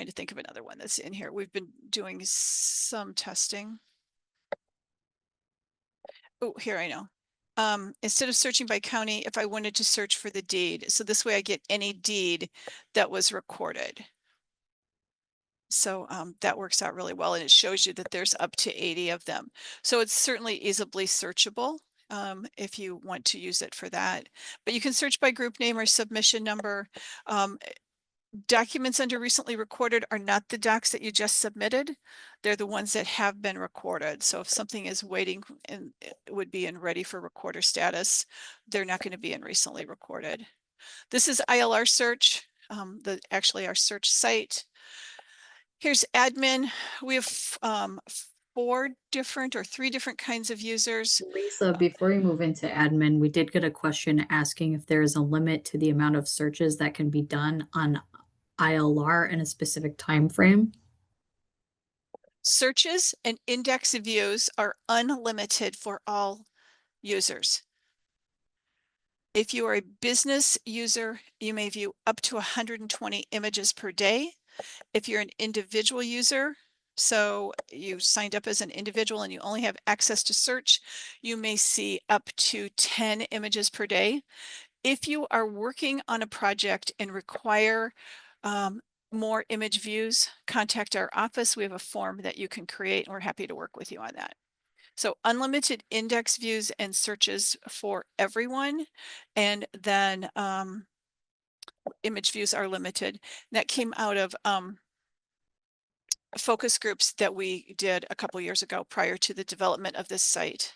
A: to think of another one that's in here. We've been doing some testing. Oh, here I know. Instead of searching by county, if I wanted to search for the deed, so this way I get any deed that was recorded. So that works out really well, and it shows you that there's up to 80 of them. So it's certainly easily searchable if you want to use it for that. But you can search by group name or submission number. Documents under recently recorded are not the docs that you just submitted. They're the ones that have been recorded. So if something is waiting and it would be in ready for recorder status, they're not going to be in recently recorded. This is ILR search, actually our search site. Here's admin. We have 3 different kinds of users.
B: Lisa, before we move into admin, we did get a question asking if there is a limit to the amount of searches that can be done on ILR in a specific time frame.
A: Searches and index views are unlimited for all users. If you are a business user, you may view up to 120 images per day. If you're an individual user, so you signed up as an individual and you only have access to search, you may see up to 10 images per day. If you are working on a project and require more image views, contact our office. We have a form that you can create, and we're happy to work with you on that. So unlimited index views and searches for everyone. And then image views are limited. That came out of focus groups that we did a couple years ago prior to the development of this site.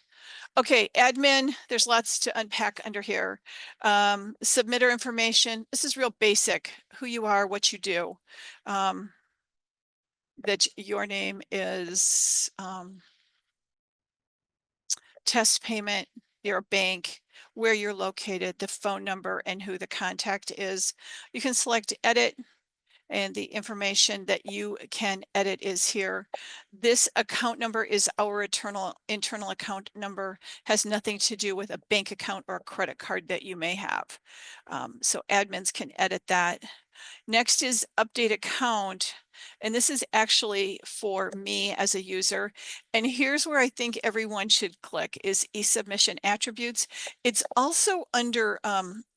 A: Okay, admin, there's lots to unpack under here. Submitter information, this is real basic, who you are, what you do. That your name is test payment, your bank, where you're located, the phone number, and who the contact is. You can select edit, and the information that you can edit is here. This account number is our internal account number, has nothing to do with a bank account or a credit card that you may have. So admins can edit that. Next is update account. And this is actually for me as a user. And here's where I think everyone should click is e-submission attributes. It's also under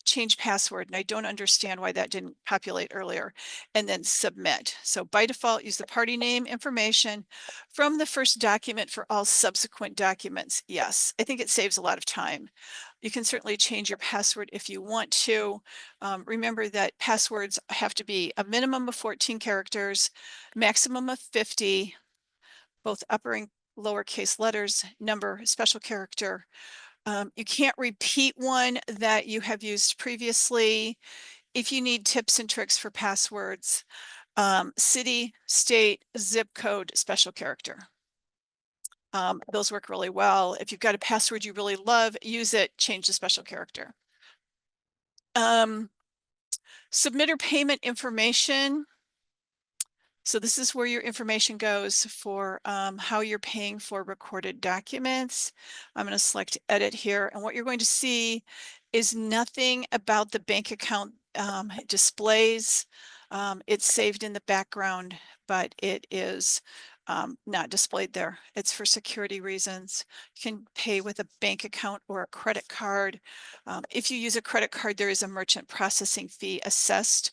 A: change password, and I don't understand why that didn't populate earlier, and then submit. So by default, use the party name information from the first document for all subsequent documents. Yes, I think it saves a lot of time. You can certainly change your password if you want to. Remember that passwords have to be a minimum of 14 characters, maximum of 50, both upper and lowercase letters, number, special character. You can't repeat one that you have used previously. If you need tips and tricks for passwords, city, state, zip code, special character. Those work really well. If you've got a password you really love, use it, change the special character. Submitter payment information. So this is where your information goes for how you're paying for recorded documents. I'm going to select edit here, and what you're going to see is nothing about the bank account displays. It's saved in the background, but it is not displayed there. It's for security reasons. You can pay with a bank account or a credit card. If you use a credit card, there is a merchant processing fee assessed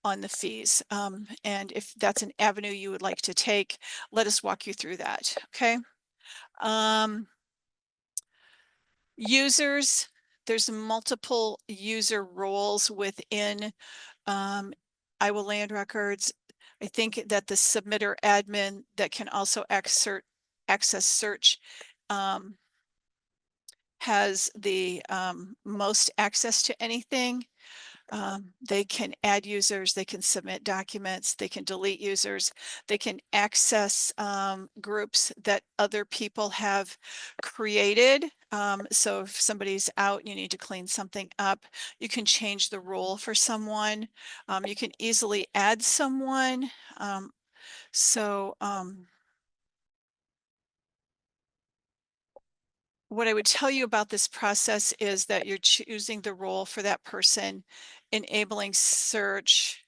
A: on the fees. And if that's an avenue you would like to take, let us walk you through that, okay? Users, there's multiple user roles within Iowa Land Records. I think that the submitter admin that can also access search has the most access to anything. They can add users, they can submit documents, they can delete users, they can access groups that other people have created. So if somebody's out and you need to clean something up, you can change the role for someone. You can easily add someone. So what I would tell you about this process is that you're choosing the role for that person, enabling search,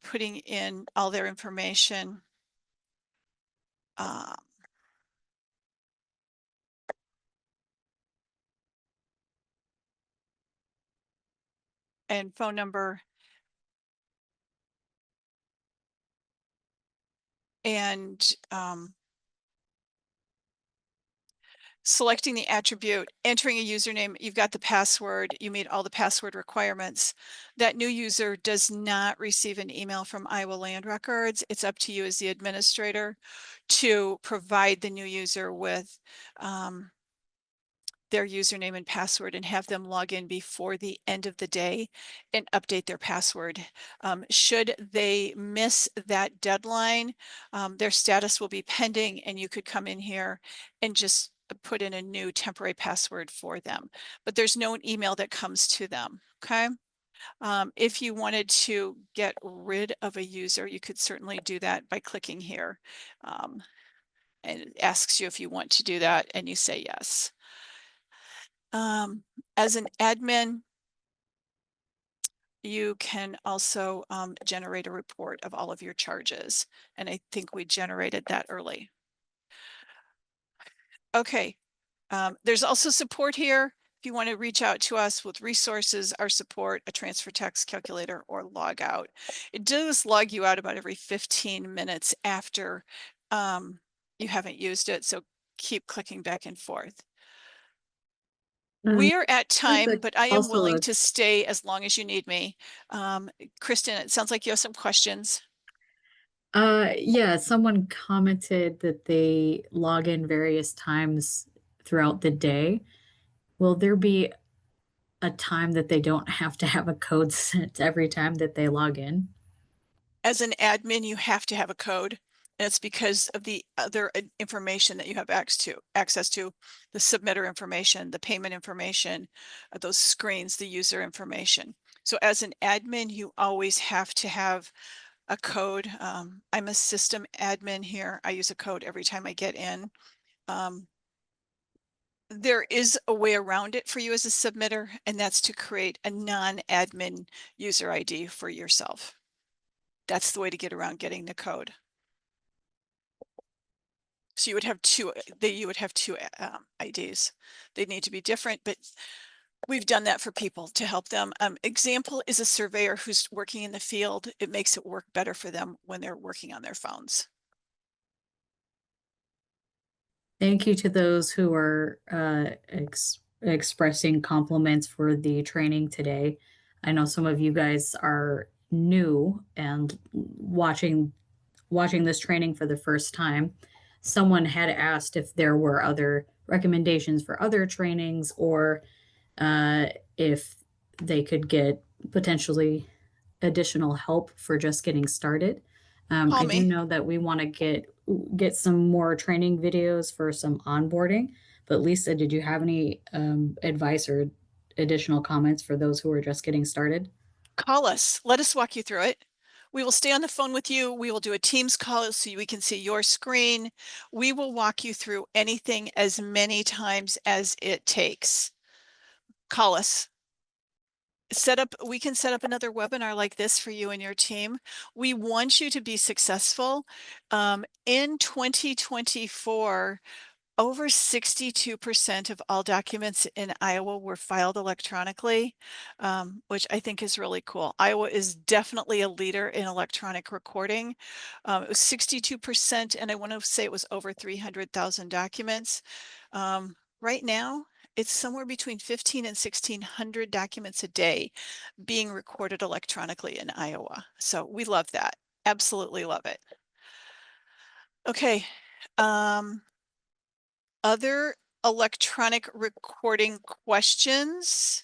A: putting in all their information. Um, and phone number, and selecting the attribute, entering a username, you've got the password, you meet all the password requirements. That new user does not receive an email from Iowa Land Records. It's up to you as the administrator to provide the new user with their username and password and have them log in before the end of the day and update their password. Should they miss that deadline, their status will be pending, and you could come in here and just put in a new temporary password for them. But there's no email that comes to them, okay? If you wanted to get rid of a user, you could certainly do that by clicking here. And it asks you if you want to do that, and you say yes. As an admin, you can also generate a report of all of your charges. And I think we generated that early. Okay, there's also support here. If you want to reach out to us with resources, our support, a transfer tax calculator, or log out. It does log you out about every 15 minutes after you haven't used it. So keep clicking back and forth. We are at time, but I am willing to stay as long as you need me. Kristen, it sounds like you have some questions.
B: Yeah, someone commented that they log in various times throughout the day. Will there be a time that they don't have to have a code sent every time that they log in?
A: As an admin, you have to have a code. And it's because of the other information that you have access to, the submitter information, the payment information, those screens, the user information. So as an admin, you always have to have a code. I'm a system admin here. I use a code every time I get in. There is a way around it for you as a submitter, and that's to create a non-admin user ID for yourself. That's the way to get around getting the code. So you would have two IDs. They'd need to be different, but we've done that for people to help them. Example is a surveyor who's working in the field. It makes it work better for them when they're working on their phones.
B: Thank you to those who are expressing compliments for the training today. I know some of you guys are new and watching this training for the first time. Someone had asked if there were other recommendations for other trainings, or if they could get potentially additional help for just getting started.
A: Call
B: I do
A: me.
B: know that we want to get some more training videos for some onboarding. But Lisa, did you have any advice or additional comments for those who are just getting started?
A: Call us. Let us walk you through it. We will stay on the phone with you. We will do a Teams call so we can see your screen. We will walk you through anything as many times as it takes. Call us. we can set up another webinar like this for you and your team. We want you to be successful. In 2024, over 62% of all documents in Iowa were filed electronically, which I think is really cool. Iowa is definitely a leader in electronic recording. It was 62%, and I want to say it was over 300,000 documents. Right now, it's somewhere between 15 and 1600 documents a day being recorded electronically in Iowa. So we love that. Absolutely love it. Okay. Other electronic recording questions?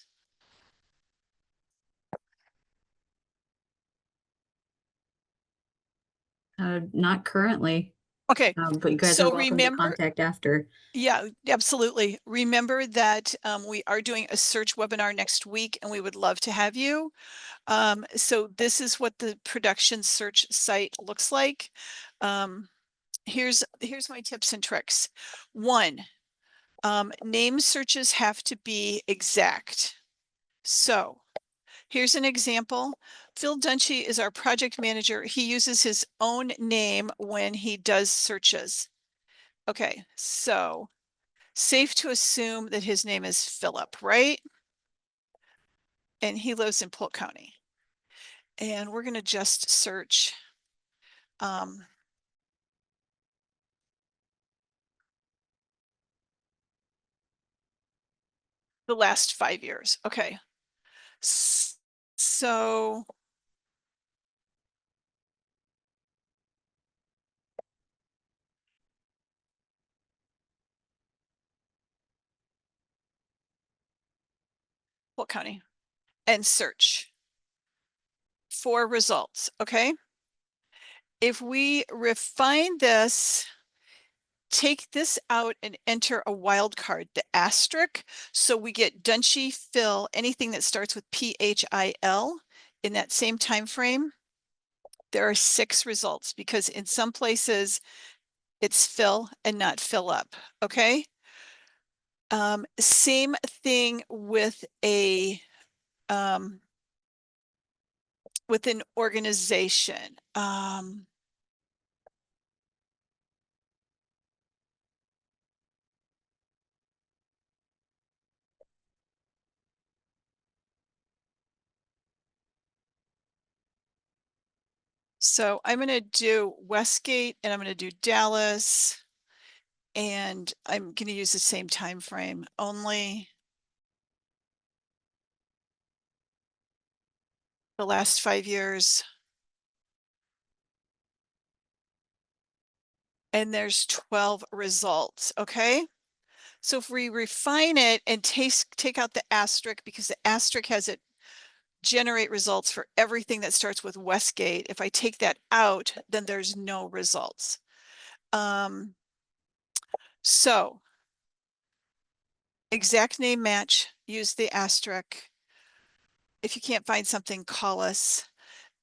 B: Not currently,
A: Okay,
B: but you guys are
A: so
B: welcome to
A: remember,
B: contact after.
A: yeah, absolutely. Remember that we are doing a search webinar next week and we would love to have you. So this is what the production search site looks like. Here's my tips and tricks. One, name searches have to be exact. So here's an example. Phil Dunchey is our project manager. He uses his own name when he does searches. Okay, so safe to assume that his name is Philip, right? And he lives in Polk County. And we're going to just search the last 5 years. Okay. So Polk County and search for results. Okay. If we refine this, take this out and enter a wild card, the asterisk. So we get Dunchey, Phil, anything that starts with PHIL in that same time frame. There are 6 results because in some places it's Phil and not Philip. Okay. Same thing with with an organization. So I'm going to do Westgate and I'm going to do Dallas, and I'm going to use the same time frame only. The last 5 years. And there's 12 results. Okay. So if we refine it and take out the asterisk, because the asterisk has it generate results for everything that starts with Westgate. If I take that out, then there's no results. So exact name match, use the asterisk. If you can't find something, call us.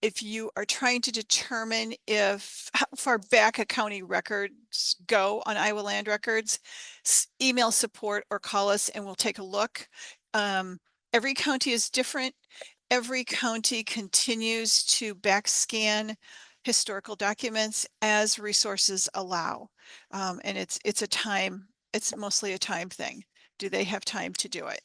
A: If you are trying to determine how far back a county records go on Iowa land records, email support or call us and we'll take a look. Every county is different. Every county continues to backscan historical documents as resources allow. And it's mostly a time thing. Do they have time to do it?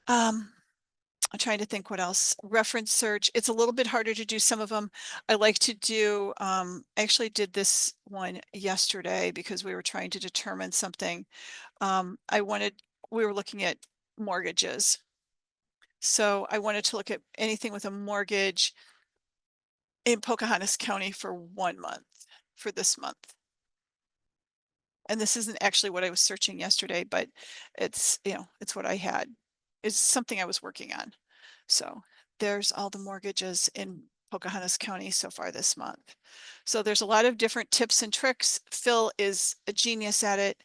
A: I'm trying to think what else. Reference search. It's a little bit harder to do some of them. I like to do, I actually did this one yesterday because we were trying to determine something. We were looking at mortgages. So I wanted to look at anything with a mortgage in Pocahontas County for 1 month, for this month. And this isn't actually what I was searching yesterday, but it's what I had. It's something I was working on. So there's all the mortgages in Pocahontas County so far this month. So there's a lot of different tips and tricks. Phil is a genius at it.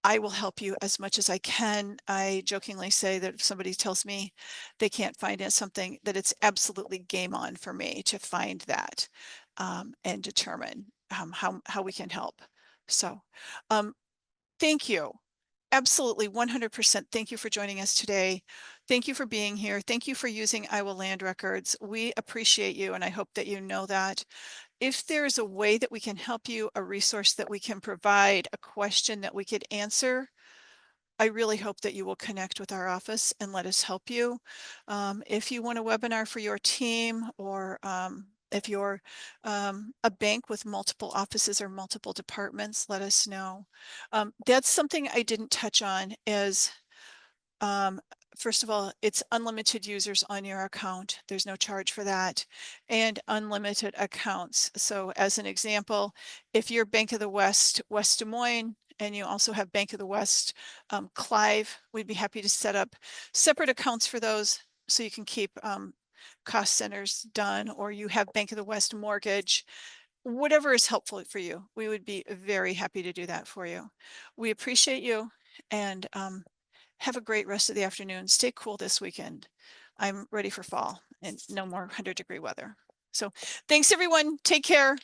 A: I will help you as much as I can. I jokingly say that if somebody tells me they can't find something, that it's absolutely game on for me to find that and determine how we can help. So thank you. Absolutely, 100%. Thank you for joining us today. Thank you for being here. Thank you for using Iowa Land Records. We appreciate you, and I hope that you know that. If there's a way that we can help you, a resource that we can provide, a question that we could answer, I really hope that you will connect with our office and let us help you. If you want a webinar for your team, or if you're a bank with multiple offices or multiple departments, let us know. That's something I didn't touch on is, um, first of all, it's unlimited users on your account. There's no charge for that, and unlimited accounts. So as an example, if you're Bank of the West, West Des Moines, and you also have Bank of the West, Clive, we'd be happy to set up separate accounts for those so you can keep cost centers done, or you have Bank of the West mortgage, whatever is helpful for you. We would be very happy to do that for you. We appreciate you, and have a great rest of the afternoon. Stay cool this weekend. I'm ready for fall and no more 100-degree weather. So thanks, everyone. Take care.